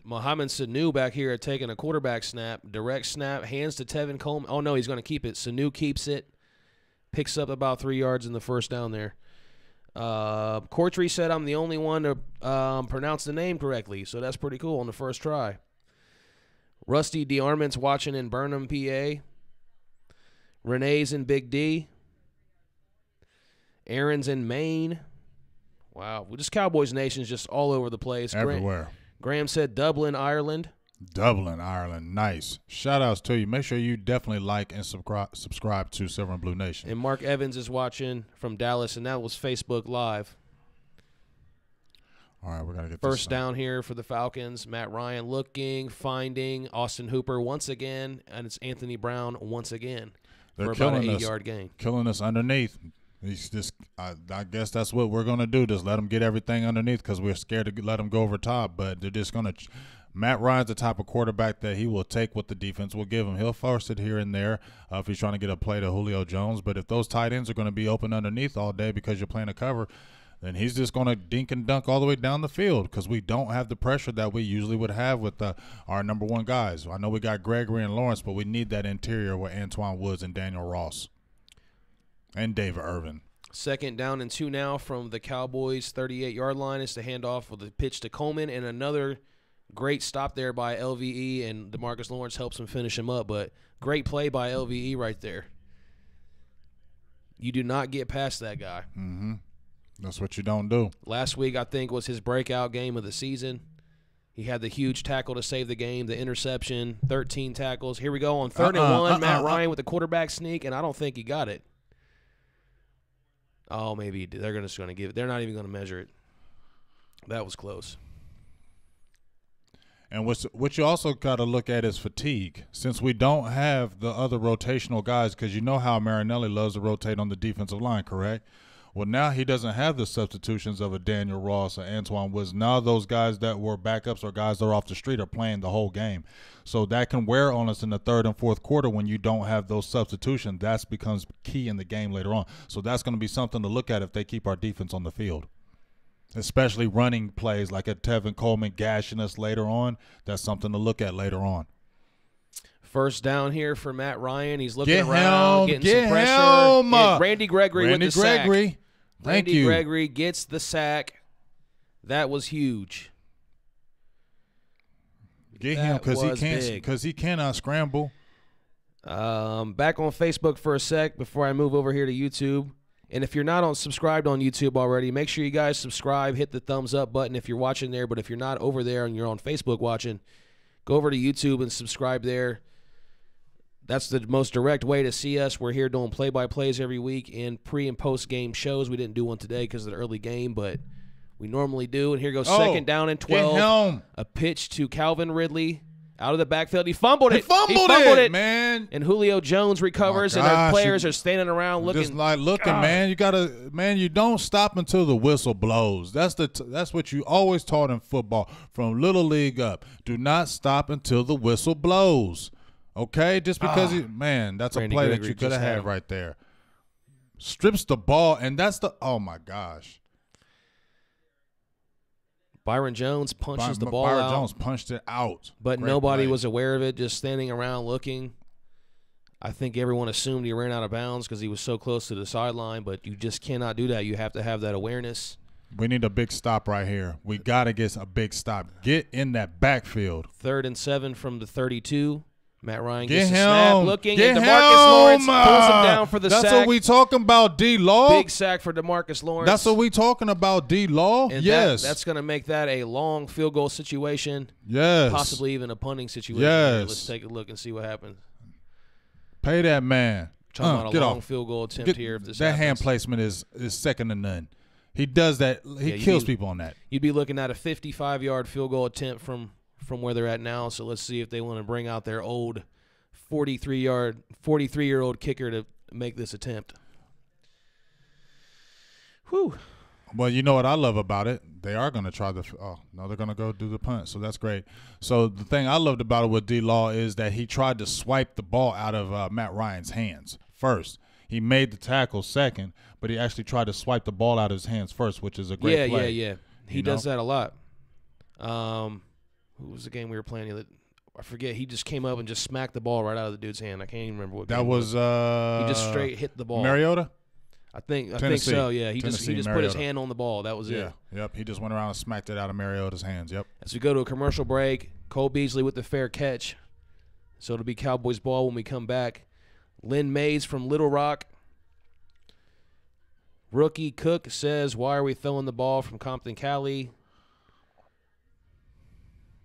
Mohamed Sanu back here taking a quarterback snap, direct snap, hands to Tevin Coleman. Oh, no, he's going to keep it. Sanu keeps it, picks up about 3 yards in the first down there. Courtry said I'm the only one to pronounce the name correctly, so that's pretty cool on the first try. Rusty DeArmond's watching in Burnham, PA. Renee's in Big D. Aaron's in Maine. Wow. Well, just Cowboys Nation's just all over the place. Everywhere. Graham said Dublin, Ireland. Dublin, Ireland. Nice. Shout-outs to you. Make sure you definitely like and subscribe to Silver&Blue Nation. And Mark Evans is watching from Dallas, and that was Facebook Live. All right, we're going to get First down here for the Falcons. Matt Ryan looking, finding Austin Hooper once again, and it's Anthony Brown once again for about an 8-yard gain. Killing us underneath. He's just, I guess that's what we're going to do, just let them get everything underneath because we're scared to let them go over top. But they're just going to – Matt Ryan's the type of quarterback that he will take what the defense will give him. He'll force it here and there if he's trying to get a play to Julio Jones. But if those tight ends are going to be open underneath all day because you're playing a cover – then he's just going to dink and dunk all the way down the field because we don't have the pressure that we usually would have with our number one guys. I know we got Gregory and Lawrence, but we need that interior with Antoine Woods and Daniel Ross and David Irvin. Second down and 2 now from the Cowboys' 38-yard line. It's the handoff with the pitch to Coleman, and another great stop there by LVE, and DeMarcus Lawrence helps him finish him up. But great play by LVE right there. You do not get past that guy. Mm-hmm. That's what you don't do. Last week, I think, was his breakout game of the season. He had the huge tackle to save the game, the interception, 13 tackles. Here we go on 3rd and 1. Matt Ryan with the quarterback sneak, and I don't think he got it. Oh, maybe they're just going to give it. They're not even going to measure it. That was close. And what you also got to look at is fatigue. Since we don't have the other rotational guys, because you know how Marinelli loves to rotate on the defensive line, correct? Well, now he doesn't have the substitutions of a Daniel Ross or Antoine Woods. Now those guys that were backups or guys that are off the street are playing the whole game. So that can wear on us in the 3rd and 4th quarter when you don't have those substitutions. That becomes key in the game later on. So that's going to be something to look at if they keep our defense on the field, especially running plays like a Tevin Coleman gashing us later on. That's something to look at later on. First down here for Matt Ryan. He's looking around, getting some pressure. And Randy Gregory with the sack. Randy Gregory gets the sack. That was huge. Get him because he cannot scramble. Back on Facebook for a sec before I move over here to YouTube. And if you're not subscribed on YouTube already, make sure you guys subscribe, hit the thumbs up button if you're watching there. But if you're not over there and you're on Facebook watching, go over to YouTube and subscribe there. That's the most direct way to see us. We're here doing play-by-plays every week and pre- and post-game shows. We didn't do one today because of the early game, but we normally do. And here goes second down and 12. A pitch to Calvin Ridley out of the backfield. He fumbled it. He fumbled it, man. And Julio Jones recovers, and our players are standing around looking. Just like looking, man. You don't stop until the whistle blows. That's what you always taught in football from Little League up. Do not stop until the whistle blows. Okay, just because that's a play that you could have had right there. Strips the ball, and that's oh my gosh. Byron Jones punches the ball out. Byron Jones punched it out. But nobody was aware of it, just standing around looking. I think everyone assumed he ran out of bounds because he was so close to the sideline, but you just cannot do that. You have to have that awareness. We need a big stop right here. We got to get a big stop. Get in that backfield. 3rd and 7 from the 32. Matt Ryan Get gets him. the snap, looking, Get and him. DeMarcus Lawrence pulls him down for the That's sack. what we talking about, D-Law. Big sack for DeMarcus Lawrence. That's what we talking about, D-Law. And yes. that's going to make that a long field goal situation. Yes. Possibly even a punting situation. Yes. Let's take a look and see what happens. Pay that man. Talking about a get long off. field goal attempt here if this That happens. hand placement is second to none. He does that. He kills people on that. You'd be looking at a 55-yard field goal attempt from where they're at now. So let's see if they want to bring out their old 43-year-old kicker to make this attempt. Whew. Well, you know what I love about it? They are going to try the – oh, no, they're going to go do the punt, so that's great. So the thing I loved about it with D-Law is that he tried to swipe the ball out of Matt Ryan's hands first. He made the tackle second, but he actually tried to swipe the ball out of his hands first, which is a great play. Yeah. He does that a lot. Who was the game we were playing? I forget. He just came up and just smacked the ball right out of the dude's hand. I can't even remember what that game was. He just straight hit the ball. Mariota? I think Tennessee. so. Yeah, he just put his Mariota. hand on the ball. That was it. Yeah. Yep. He just went around and smacked it out of Mariota's hands. Yep. As we go to a commercial break, Cole Beasley with the fair catch. So it'll be Cowboys ball when we come back. Lynn Mays from Little Rock. Rookie Cook says, "Why are we throwing the ball from Compton, Cali?"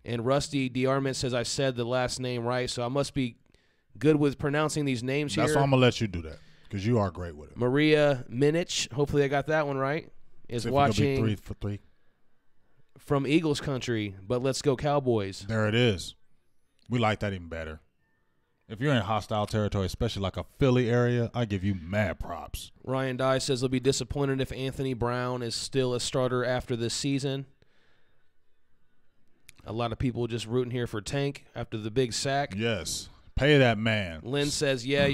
And Rusty DeArmond says, "I said the last name right, so I must be good with pronouncing these names here." That's why I'm going to let you do that because you are great with it. Maria Minich, hopefully I got that one right, is watching 3 for 3. from Eagles country, but let's go Cowboys. There it is. We like that even better. If you're in hostile territory, especially like a Philly area, I give you mad props. Ryan Dye says they'll be disappointed if Anthony Brown is still a starter after this season. A lot of people just rooting here for Tank after the big sack. Yes. Pay that man. Lynn says, yeah,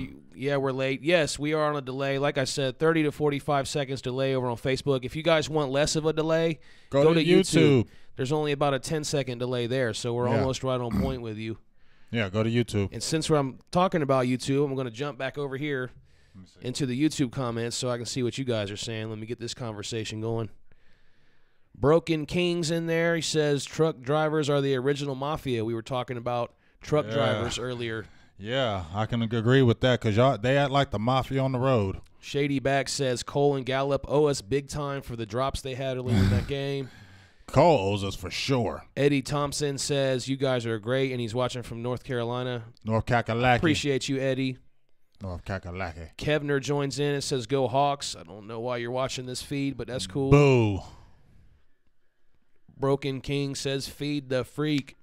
we're late. Yes, we are on a delay. Like I said, 30 to 45 seconds delay over on Facebook. If you guys want less of a delay, go to YouTube. There's only about a 10-second delay there, so we're almost right on point with you. Yeah, go to YouTube. And since I'm talking about YouTube, I'm going to jump back over here into the YouTube comments so I can see what you guys are saying. Let me get this conversation going. Broken King's in there. He says truck drivers are the original mafia. We were talking about truck drivers earlier. Yeah, I can agree with that because they act like the mafia on the road. Shady Back says Cole and Gallup owe us big time for the drops they had earlier in that game. Cole owes us for sure. Eddie Thompson says you guys are great, and he's watching from North Carolina. North Kakalaki. Appreciate you, Eddie. North Kakalaki. Kevner joins in and says go Hawks. I don't know why you're watching this feed, but that's cool. Boo. Broken King says feed the freak.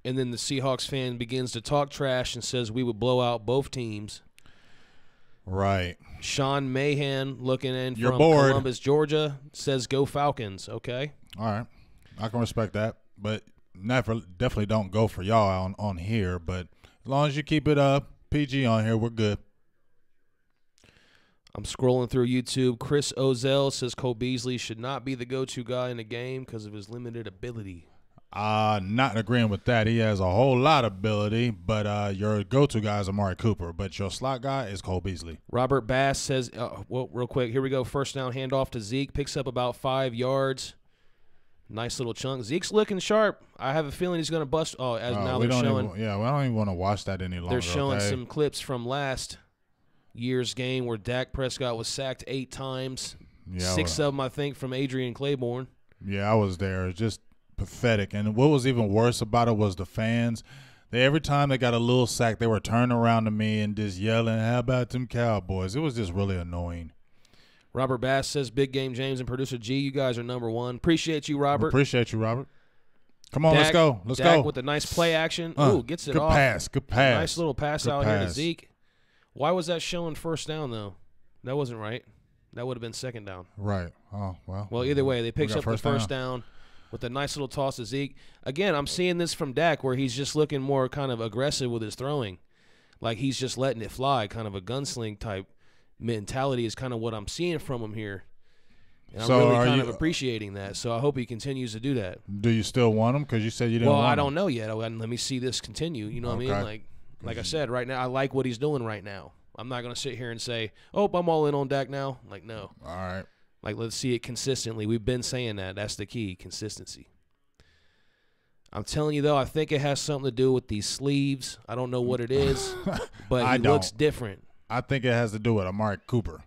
And then the Seahawks fan begins to talk trash and says we would blow out both teams. Right. Sean Mahan looking in You're from bored. Columbus, Georgia, says go Falcons. Okay. All right. I can respect that. But definitely don't go for y'all on here. But as long as you keep it PG on here, we're good. I'm scrolling through YouTube. Chris Ozell says Cole Beasley should not be the go-to guy in the game because of his limited ability. Not agreeing with that. He has a whole lot of ability, but your go-to guy is Amari Cooper, but your slot guy is Cole Beasley. Robert Bass says, well, real quick, here we go. First down handoff to Zeke. Picks up about 5 yards. Nice little chunk. Zeke's looking sharp. I have a feeling he's going to bust. Oh, now they're showing. We don't even want to watch that any longer. They're showing some clips from last year's game where Dak Prescott was sacked 8 times. Yeah, 6 of them, I think, from Adrian Claiborne. Yeah, I was there. It's just pathetic. And what was even worse about it was the fans. Every time they got a little sack, they were turning around to me and just yelling, how about them Cowboys? It was just really annoying. Robert Bass says, Big Game James and Producer G, you guys are number one. Appreciate you, Robert. Appreciate you, Robert. Come on, Dak, let's go. Let's Dak go. with a nice play action. Ooh, gets it good off. Good pass. Nice little pass good out pass. here to Zeke. Why was that showing first down, though? That wasn't right. That would have been second down. Right. Oh, well. Well, either way, they picked up the first down down with a nice little toss to Zeke. Again, I'm seeing this from Dak where he's just looking more kind of aggressive with his throwing. Like he's just letting it fly, kind of a gunsling type mentality is kind of what I'm seeing from him here. And I'm really kind of appreciating that. So I hope he continues to do that. Do you still want him? Because you said you didn't want him. Well, I don't know yet. Let me see this continue. You know what I mean? Like I said, right now, I like what he's doing right now. I'm not going to sit here and say, oh, I'm all in on Dak now. Like, no. All right. Like, let's see it consistently. We've been saying that. That's the key, consistency. I'm telling you, though, I think it has something to do with these sleeves. I don't know what it is, but he looks different. I think it has to do with Amari Cooper.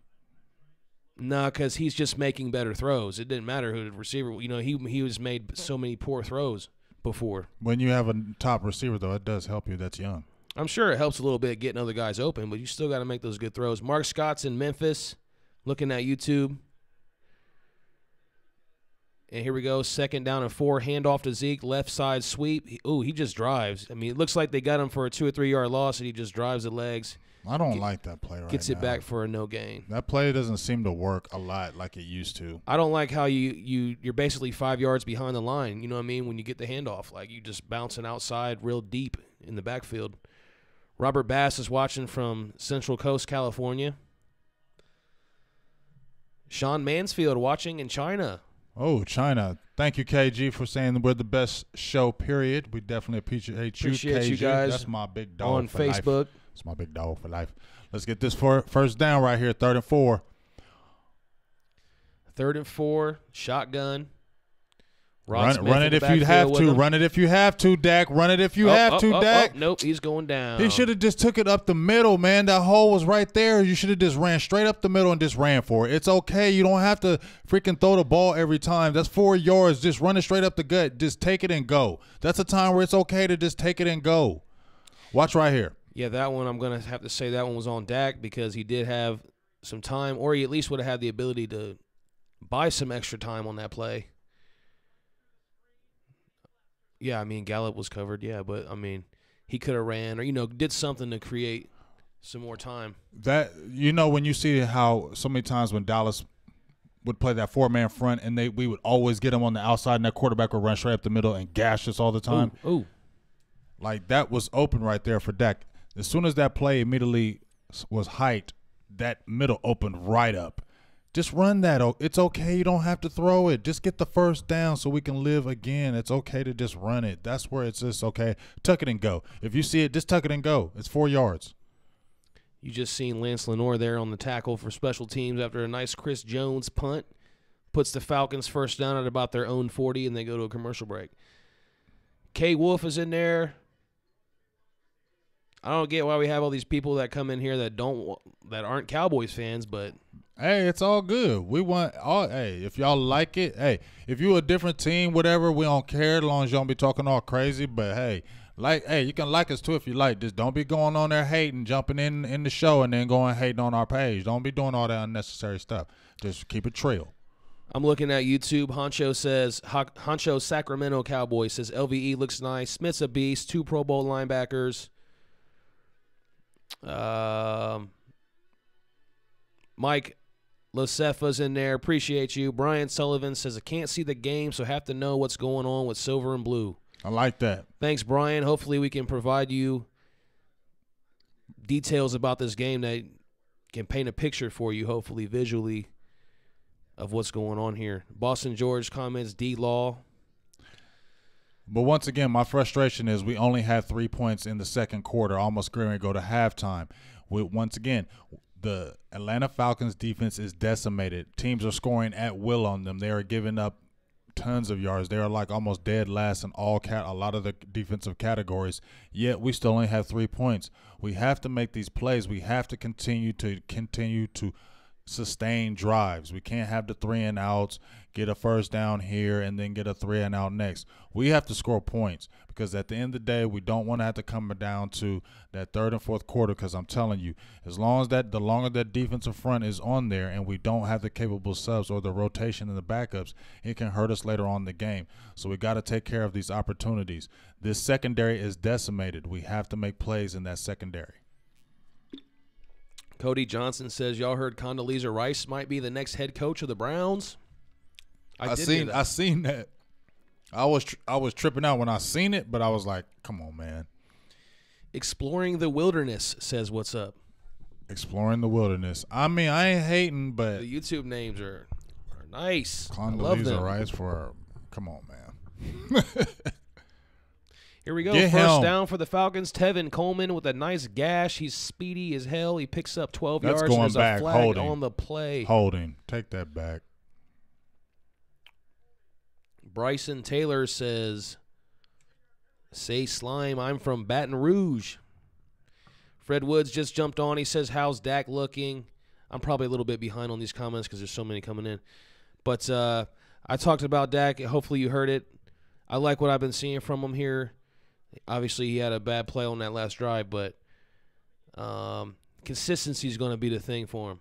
No, because he's just making better throws. It didn't matter who the receiver. You know, he was made so many poor throws before. When you have a top receiver, though, it does help you. That's young. I'm sure it helps a little bit getting other guys open, but you still got to make those good throws. Mark Scott's in Memphis, looking at YouTube. And here we go, 2nd down and 4, handoff to Zeke, left side sweep. He just drives. I mean, it looks like they got him for a 2 or 3 yard loss, and he just drives the legs. I don't like that play right now. Gets it back for a no gain. That play doesn't seem to work a lot like it used to. I don't like how you're basically 5 yards behind the line, you know what I mean, when you get the handoff. Like, you just bouncing outside real deep in the backfield. Robert Bass is watching from Central Coast, California. Sean Mansfield watching in China. Oh, China. Thank you, KG, for saying we're the best show, period. We definitely appreciate you, KG. You guys. That's my big dog on for Facebook. Life. That's my big dog for life. Let's get this first down right here, 3rd and 4. 3rd and 4, shotgun. Run it if you have to. Run it if you have to, Dak. Run it if you have to, Dak. Nope, he's going down. He should have just took it up the middle, man. That hole was right there. You should have just ran straight up the middle and just ran for it. It's okay. You don't have to freaking throw the ball every time. That's 4 yards. Just run it straight up the gut. Just take it and go. That's a time where it's okay to just take it and go. Watch right here. Yeah, that one I'm going to have to say that one was on Dak because he did have some time, or he at least would have had the ability to buy some extra time on that play. Yeah, I mean, Gallup was covered, yeah, but, I mean, he could have ran or, did something to create some more time. That, when you see how so many times when Dallas would play that 4-man front and we would always get them on the outside and that quarterback would run straight up the middle and gash us all the time. Ooh. Like, that was open right there for Dak. As soon as that play immediately was hiked, that middle opened right up. Just run that. It's okay. You don't have to throw it. Just get the first down so we can live again. It's okay to just run it. That's where it's just okay. Tuck it and go. If you see it, just tuck it and go. It's 4 yards. You just seen Lance Lenore there on the tackle for special teams after a nice Chris Jones punt. Puts the Falcons first down at about their own 40, and they go to a commercial break. K. Wolf is in there. I don't get why we have all these people that come in here that aren't Cowboys fans, but hey, it's all good. We want all. Hey, if y'all like it, hey, if you a different team, whatever, we don't care as long as you don't be talking all crazy. But hey, you can like us too if you like. Just don't be going on there hating, jumping in the show, and then going hating on our page. Don't be doing all that unnecessary stuff. Just keep it trill. I'm looking at YouTube. Honcho Sacramento Cowboys says LVE looks nice. Smith's a beast. 2 Pro Bowl linebackers. Mike Locefa's in there. Appreciate you. Brian Sullivan says, I can't see the game, so have to know what's going on with Silver and Blue. I like that. Thanks, Brian. Hopefully we can provide you details about this game that can paint a picture for you, hopefully visually, of what's going on here. Boston George comments, D-Law. But once again, my frustration is we only had 3 points in the second quarter, almost going to go to halftime. Once again, the Atlanta Falcons defense is decimated. Teams are scoring at will on them. They are giving up tons of yards. They are like almost dead last in a lot of the defensive categories, yet we still only have 3 points. We have to make these plays. We have to continue to sustain drives. We can't have the 3-and-outs, get a first down here, and then get a 3-and-out next. We have to score points because at the end of the day, we don't want to have to come down to that 3rd and 4th quarter because I'm telling you, as long as the longer that defensive front is on there and we don't have the capable subs or the rotation and the backups, it can hurt us later on in the game. So we got to take care of these opportunities. This secondary is decimated. We have to make plays in that secondary. Cody Johnson says, y'all heard Condoleezza Rice might be the next head coach of the Browns? I seen that. I was tripping out when I seen it, but I was like, come on, man. Exploring the Wilderness says, what's up? Exploring the Wilderness. I mean, I ain't hating, but the YouTube names are nice. Condoleezza Rice come on, man. Here we go. First down for the Falcons. Tevin Coleman with a nice gash. He's speedy as hell. He picks up 12 yards. That's going and there's back. a flag on the play. Holding. Take that back. Bryson Taylor says, say Slime, I'm from Baton Rouge. Fred Woods just jumped on. He says, how's Dak looking? I'm probably a little bit behind on these comments because there's so many coming in. But I talked about Dak. Hopefully you heard it. I like what I've been seeing from him here. Obviously he had a bad play on that last drive, but consistency is going to be the thing for him.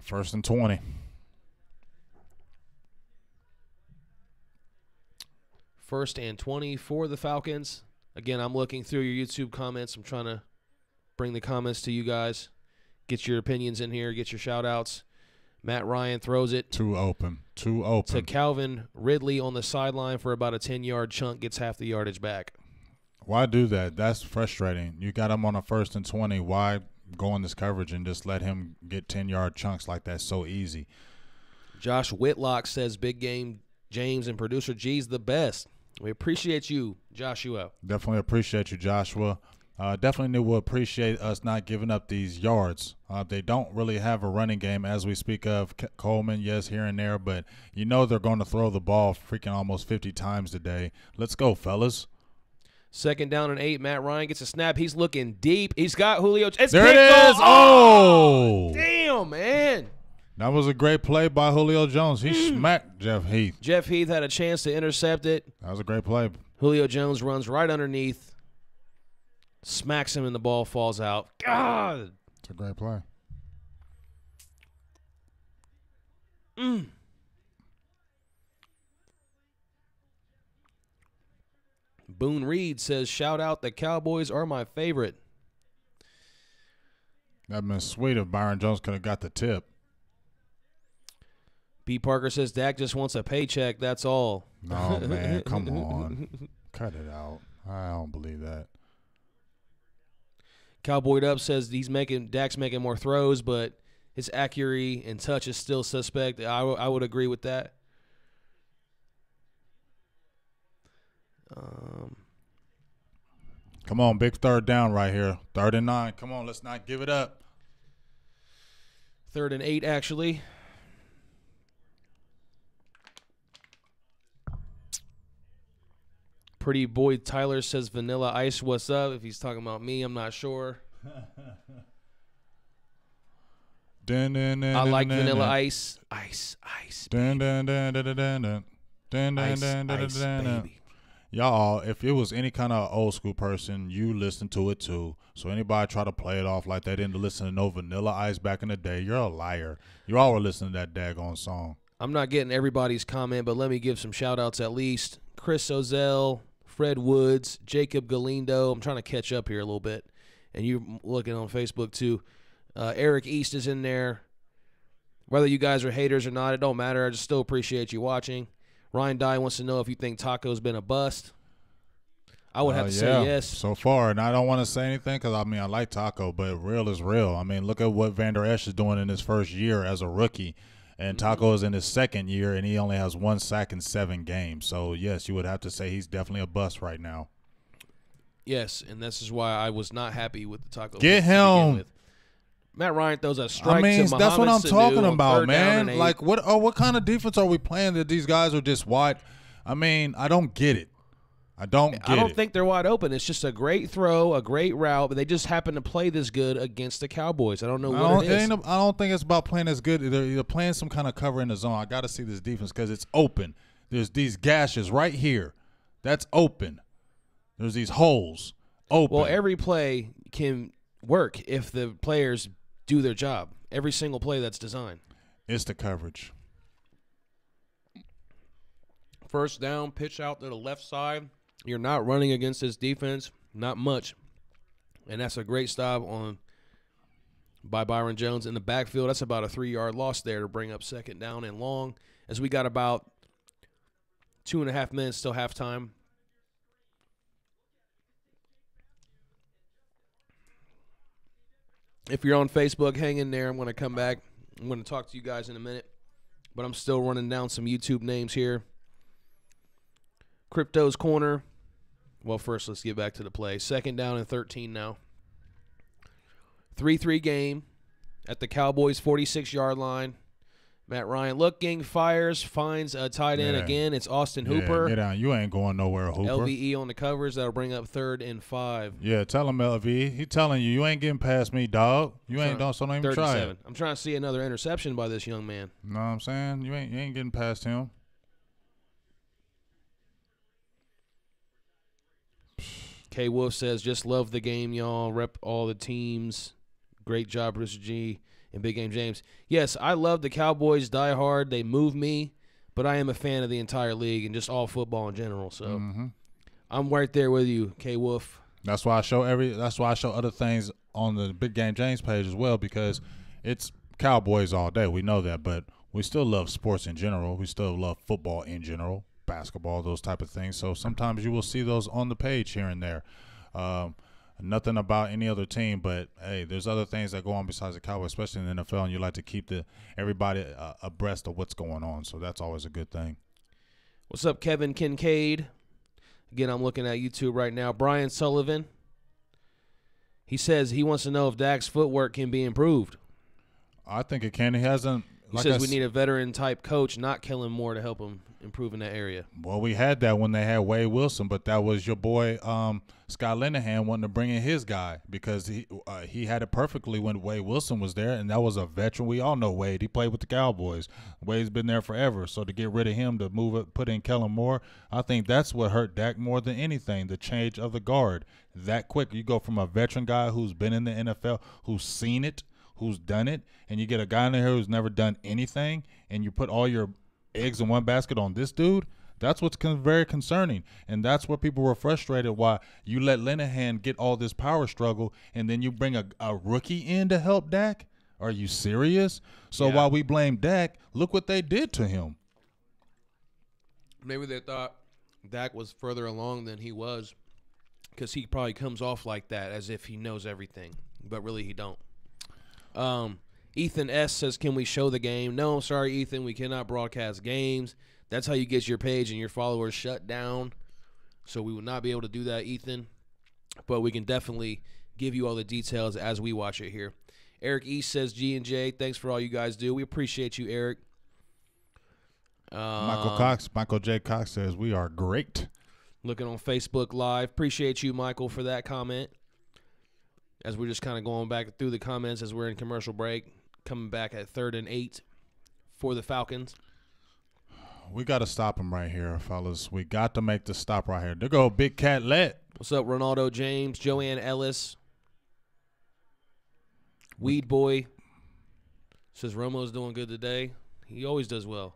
1st and 20. First and 20 for the Falcons. Again, I'm looking through your YouTube comments. I'm trying to bring the comments to you guys. Get your opinions in here. Get your shout-outs. Matt Ryan throws it. Too open. To Calvin Ridley on the sideline for about a 10-yard chunk. Gets half the yardage back. Why do that? That's frustrating. You got him on a 1st and 20. Why go in this coverage and just let him get 10-yard chunks like that so easy? Josh Whitlock says, big game, James and producer G's the best. We appreciate you, Joshua. Definitely appreciate you, Joshua. Definitely will appreciate us not giving up these yards. They don't really have a running game as we speak of. Coleman, yes, here and there, but you know they're going to throw the ball freaking almost 50 times today. Let's go, fellas. 2nd down and 8. Matt Ryan gets a snap. He's looking deep. He's got Julio. It's there it is. Oh, damn, man. That was a great play by Julio Jones. He smacked Jeff Heath. Jeff Heath had a chance to intercept it. That was a great play. Julio Jones runs right underneath, smacks him, and the ball falls out. God. It's a great play. Boone Reed says, shout out, the Cowboys are my favorite. That'd been sweet if Byron Jones could have got the tip. B. Parker says, Dak just wants a paycheck, that's all. No, man, come on. Cut it out. I don't believe that. Cowboyed Up says Dak's making more throws, but his accuracy and touch is still suspect. I would agree with that. Come on, big 3rd down right here. 3rd and 9. Come on, let's not give it up. 3rd and 8, actually. Pretty boy Tyler says Vanilla Ice, what's up? If he's talking about me, I'm not sure. I like Vanilla Ice. Ice, baby. Ice, baby. Y'all, if it was any kind of old school person, you listen to it too. So anybody try to play it off like they didn't listen to no Vanilla Ice back in the day, you're a liar. You all were listening to that daggone song. I'm not getting everybody's comment, but let me give some shout-outs at least. Chris Ozell, Fred Woods, Jacob Galindo. I'm trying to catch up here a little bit. And you're looking on Facebook too. Eric East is in there. Whether you guys are haters or not, it don't matter. I just still appreciate you watching. Ryan Dye wants to know if you think Taco's been a bust. I would have to say yes. So far, and I don't want to say anything because, I mean, I like Taco, but real is real. I mean, look at what Van Der Esch is doing in his first year as a rookie, and Taco is in his 2nd year, and he only has 1 sack in 7 games. So, yes, you would have to say he's definitely a bust right now. Yes, and this is why I was not happy with the Taco. Get him. Matt Ryan throws a strike. I mean, to that's what I'm Sanu talking about, man. Like, what kind of defense are we playing that these guys are just wide? I mean, I don't get it. I don't think they're wide open. It's just a great throw, a great route, but they just happen to play this good against the Cowboys. I don't know what it is. I don't think it's about playing as good. They're playing some kind of cover in the zone. I got to see this defense because it's open. There's these gashes right here. That's open. There's these holes open. Well, every play can work if the players do their job. Every single play that's designed. It's the coverage. 1st down, pitch out to the left side. You're not running against this defense, not much. And that's a great stop by Byron Jones in the backfield. That's about a 3-yard loss there to bring up 2nd down and long, as we got about 2.5 minutes till halftime. If you're on Facebook, hang in there. I'm going to come back. I'm going to talk to you guys in a minute. But I'm still running down some YouTube names here. Crypto's Corner. Well, first, let's get back to the play. 2nd down and 13 now. 3-3 game at the Cowboys' 46-yard line. Matt Ryan looking, fires, finds a tight end again. It's Austin Hooper. Get down. You ain't going nowhere, Hooper. LVE on the covers. That'll bring up 3rd and 5. Yeah, tell him, LVE. He telling you ain't getting past me, dog. You ain't don't, so don't even try it. I'm trying to see another interception by this young man. Know what I'm saying? You ain't getting past him. K Wolf says, just love the game, y'all. Rep all the teams. Great job, Bruce G and Big Game James. Yes, I love the Cowboys die hard. They move me, but I am a fan of the entire league and just all football in general. So I'm right there with you, K Wolf. That's why I show other things on the Big Game James page as well, because it's Cowboys all day. We know that, but we still love sports in general. We still love football in general. Basketball, those type of things. So sometimes you will see those on the page here and there. Nothing about any other team, but hey, there's other things that go on besides the Cowboys, especially in the NFL, and you like to keep everybody abreast of what's going on. So that's always a good thing. What's up, Kevin Kincaid? Again, I'm looking at YouTube right now. Brian Sullivan. He says he wants to know if Dak's footwork can be improved. I think it can. He hasn't. He says we need a veteran-type coach, not Kellen Moore, to help him improve in that area. Well, we had that when they had Wade Wilson, but that was your boy Scott Linehan wanting to bring in his guy, because he had it perfectly when Wade Wilson was there, and that was a veteran. We all know Wade. He played with the Cowboys. Wade's been there forever. So to get rid of him, to put in Kellen Moore, I think that's what hurt Dak more than anything, the change of the guard. That quick, you go from a veteran guy who's been in the NFL, who's seen it, who's done it, and you get a guy in there who's never done anything, and you put all your eggs in one basket on this dude. That's what's very concerning, and that's where people were frustrated why you let Linehan get all this power struggle, and then you bring a rookie in to help Dak. Are you serious? So while we blame Dak, look what they did to him. Maybe they thought Dak was further along than he was, because he probably comes off like that, as if he knows everything, but really he don't. Ethan S. says, can we show the game? No, sorry, Ethan. We cannot broadcast games. That's how you get your page and your followers shut down. So we will not be able to do that, Ethan. But we can definitely give you all the details as we watch it here. Eric East says, G&J, thanks for all you guys do. We appreciate you, Eric. Michael J. Cox says, we are great. Looking on Facebook Live. Appreciate you, Michael, for that comment. As we're just kind of going back through the comments as we're in commercial break, coming back at 3rd and 8 for the Falcons. We got to stop him right here, fellas. We got to make the stop right here. There go Big Cat Let. What's up, Ronaldo James, Joanne Ellis, Weed Boy. Says Romo's doing good today. He always does well.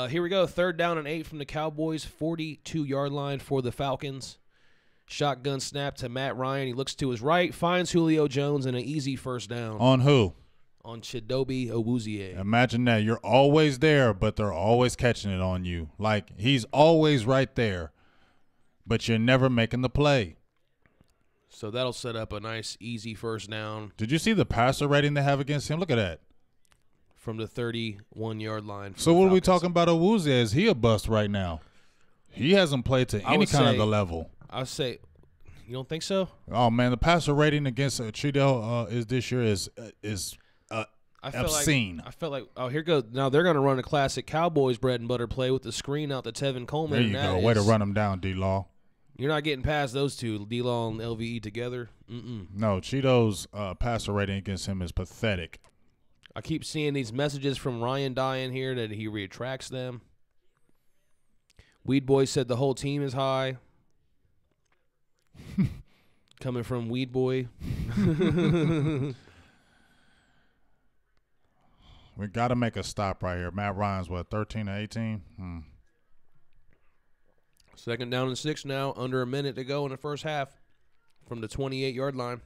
Here we go. 3rd down and 8 from the Cowboys, 42-yard line for the Falcons. Shotgun snap to Matt Ryan. He looks to his right, finds Julio Jones, and an easy first down. On who? On Chidobe Awuzie. Imagine that. You're always there, but they're always catching it on you. Like, he's always right there, but you're never making the play. So that'll set up a nice, easy first down. Did you see the passer rating they have against him? Look at that. From the 31-yard line. So what are we talking about Awuzie? Is he a bust right now? He hasn't played to any kind of the level. I would say, you don't think so? Oh man, the passer rating against Cheeto is this year is obscene. I felt like here goes. Now they're going to run a classic Cowboys bread and butter play with the screen out to Tevin Coleman. There you go. Way to run them down, D-Law. You're not getting past those two, D-Law and LVE together. No, Cheeto's passer rating against him is pathetic. I keep seeing these messages from Ryan Dye here that he retracts them. Weed Boy said the whole team is high. Coming from Weed Boy. We got to make a stop right here. Matt Ryan's, 13 to 18? 2nd down and 6 now. Under a minute to go in the first half from the 28-yard line.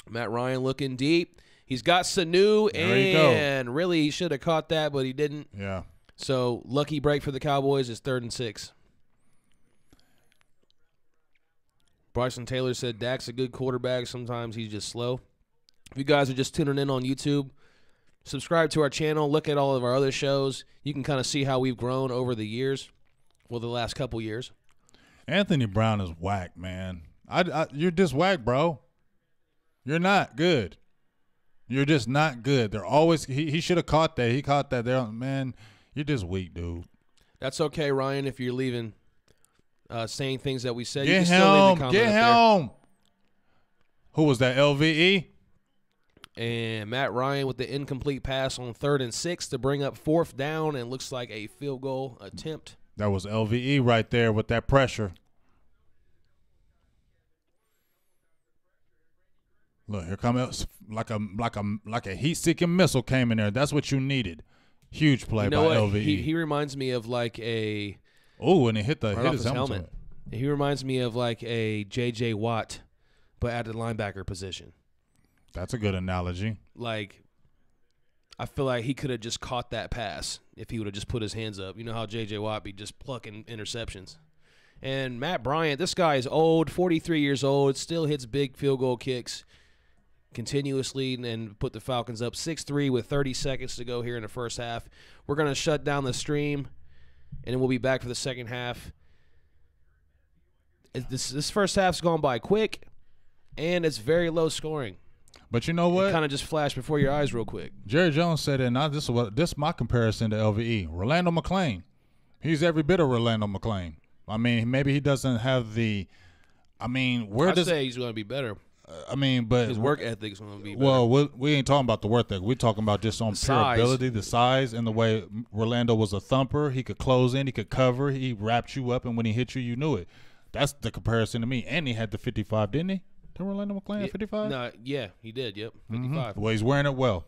Matt Ryan looking deep. He's got Sanu, and really he should have caught that, but he didn't. Yeah. So lucky break for the Cowboys is 3rd and 6. Bryson Taylor said Dak's a good quarterback. Sometimes he's just slow. If you guys are just tuning in on YouTube, subscribe to our channel. Look at all of our other shows. You can kind of see how we've grown over the years. Well, the last couple years. Anthony Brown is whack, man. You're just whack, bro. You're not good. You're just not good. They're always he should have caught that. He caught that. There, man. You're just weak, dude. That's okay, Ryan. If you're leaving, saying things that we said, you Get can still leave the him. comment Get up him. Who was that? LVE. there. And Matt Ryan with the incomplete pass on 3rd and 6 to bring up 4th down, and looks like a field goal attempt. That was LVE right there with that pressure. Look, here comes like a heat-seeking missile came in there. That's what you needed. Huge play by LVE. He reminds me of like a and he hit his helmet. He reminds me of like a J.J. Watt, but at the linebacker position. That's a good analogy. Like, I feel like he could have just caught that pass if he would have just put his hands up. You know how J.J. Watt be just plucking interceptions. And Matt Bryant, this guy is old, 43 years old, still hits big field goal kicks continuously and put the Falcons up 6-3 with 30 seconds to go here in the first half. We're going to shut down the stream, and then we'll be back for the second half. This first half's gone by quick, and it's very low scoring. But you know what? It kind of just flashed before your eyes real quick. Jerry Jones said it, and this is my comparison to LVE. Rolando McClain. He's every bit of Rolando McClain. I mean, maybe he doesn't have the – I mean, I'd say he's going to be better. I mean, but his work ethic's going to be better. Well, we ain't talking about the work ethic. We're talking about just on pure ability, the size, and the way Rolando was a thumper. He could close in, he could cover, he wrapped you up, and when he hit you, you knew it. That's the comparison to me. And he had the 55, didn't he? Did Rolando McClain have 55? No, yeah, he did. Yep, 55. Well, he's wearing it well.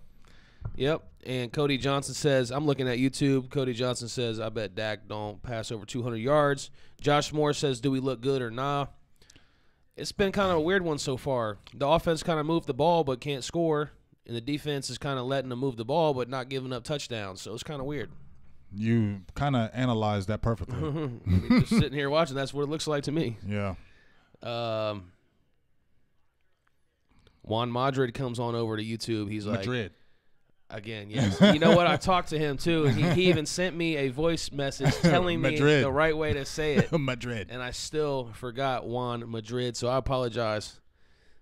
Yep. And Cody Johnson says, I'm looking at YouTube. Cody Johnson says, I bet Dak don't pass over 200 yards. Josh Moore says, do we look good or nah? It's been kind of a weird one so far. The offense kind of moved the ball but can't score, and the defense is kind of letting them move the ball but not giving up touchdowns. So it's kind of weird. You kind of analyzed that perfectly. Just sitting here watching, that's what it looks like to me. Yeah. Juan Madrid comes on over to YouTube. He's like, Madrid. Again, yes. You know what? I talked to him, too, and he even sent me a voice message telling me the right way to say it. Madrid. And I still forgot Juan Madrid, so I apologize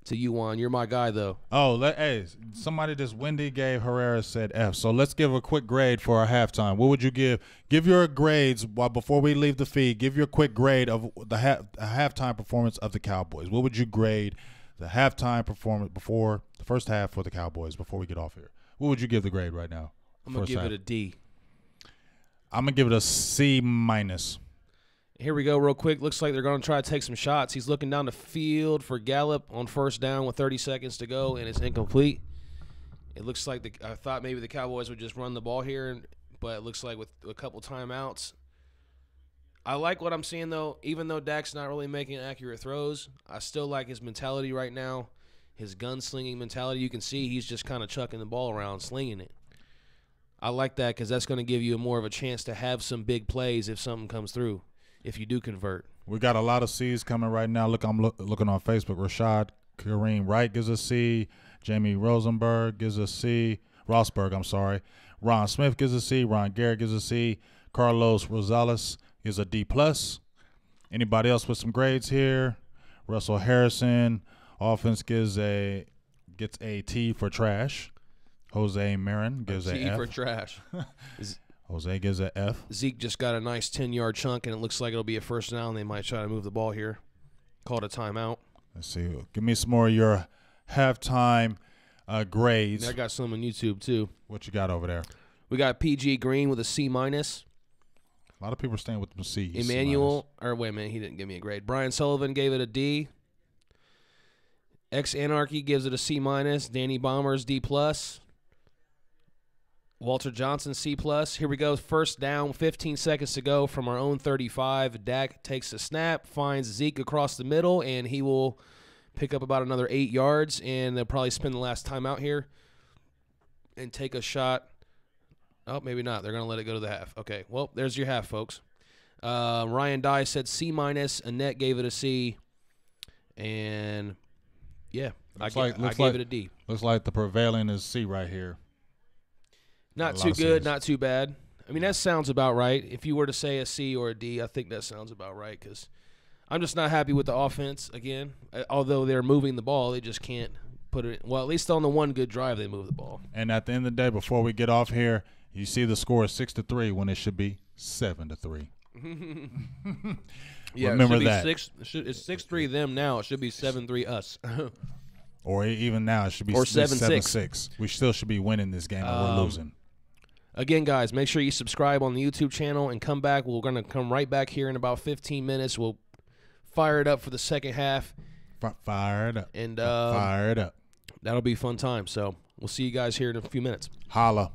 to you, Juan. You're my guy, though. Oh, hey, somebody just Wendy gave Herrera said F. So let's give a quick grade for our halftime. What would you give? Give your grades before we leave the feed. Give your quick grade of the halftime performance of the Cowboys. What would you grade the halftime performance before the first half for the Cowboys before we get off here? What would you give the grade right now? I'm going to give it a D. I'm going to give it a C minus. Here we go real quick. Looks like they're going to try to take some shots. He's looking down the field for Gallup on first down with 30 seconds to go, and it's incomplete. It looks like I thought maybe the Cowboys would just run the ball here, but it looks like with a couple timeouts. I like what I'm seeing, though. Even though Dak's not really making accurate throws, I still like his mentality right now. His gunslinging mentality, you can see he's just kind of chucking the ball around, slinging it. I like that because that's going to give you more of a chance to have some big plays if something comes through, if you do convert. We got a lot of C's coming right now. Look, I'm looking on Facebook. Rashad Kareem Wright gives a C. Jamie Rosenberg gives a C. Rossberg, I'm sorry. Ron Smith gives a C. Ron Garrett gives a C. Carlos Rosales gives a D+. Anybody else with some grades here? Russell Harrison. Offense gets a T for trash. Jose Marin gives a F. T for trash. Jose gives a F. Zeke just got a nice 10-yard chunk, and it looks like it'll be a first down. They might try to move the ball here. Called a timeout. Let's see. Give me some more of your halftime grades. I got some on YouTube, too. What you got over there? We got PG Green with a C-. A lot of people are staying with the C. Emmanuel, or wait a minute, he didn't give me a grade. Brian Sullivan gave it a D. X-Anarchy gives it a C-. Danny Bombers, D+. Walter Johnson, C+. Here we go. First down, 15 seconds to go from our own 35. Dak takes a snap, finds Zeke across the middle, and he will pick up about another 8 yards, and they'll probably spend the last time out here and take a shot. Oh, maybe not. They're going to let it go to the half. Okay, well, there's your half, folks. Ryan Dye said C-. Annette gave it a C. And, yeah, I gave it a D. Looks like the prevailing is C right here. Not too good, not too bad. I mean, that sounds about right. If you were to say a C or a D, I think that sounds about right because I'm just not happy with the offense again. Although they're moving the ball, they just can't put it. Well, at least on the one good drive, they moved the ball. And at the end of the day, before we get off here, you see the score is 6-3 when it should be 7-3. Yeah, remember it should that. Be it's 6-3 them now. It should be 7-3 us. Or even now, it should be 7-6. We still should be winning this game, and we're losing. Again, guys, make sure you subscribe on the YouTube channel and come back. We're going to come right back here in about 15 minutes. We'll fire it up for the second half. Fire it up. And fire it up. That'll be a fun time. So we'll see you guys here in a few minutes. Holla.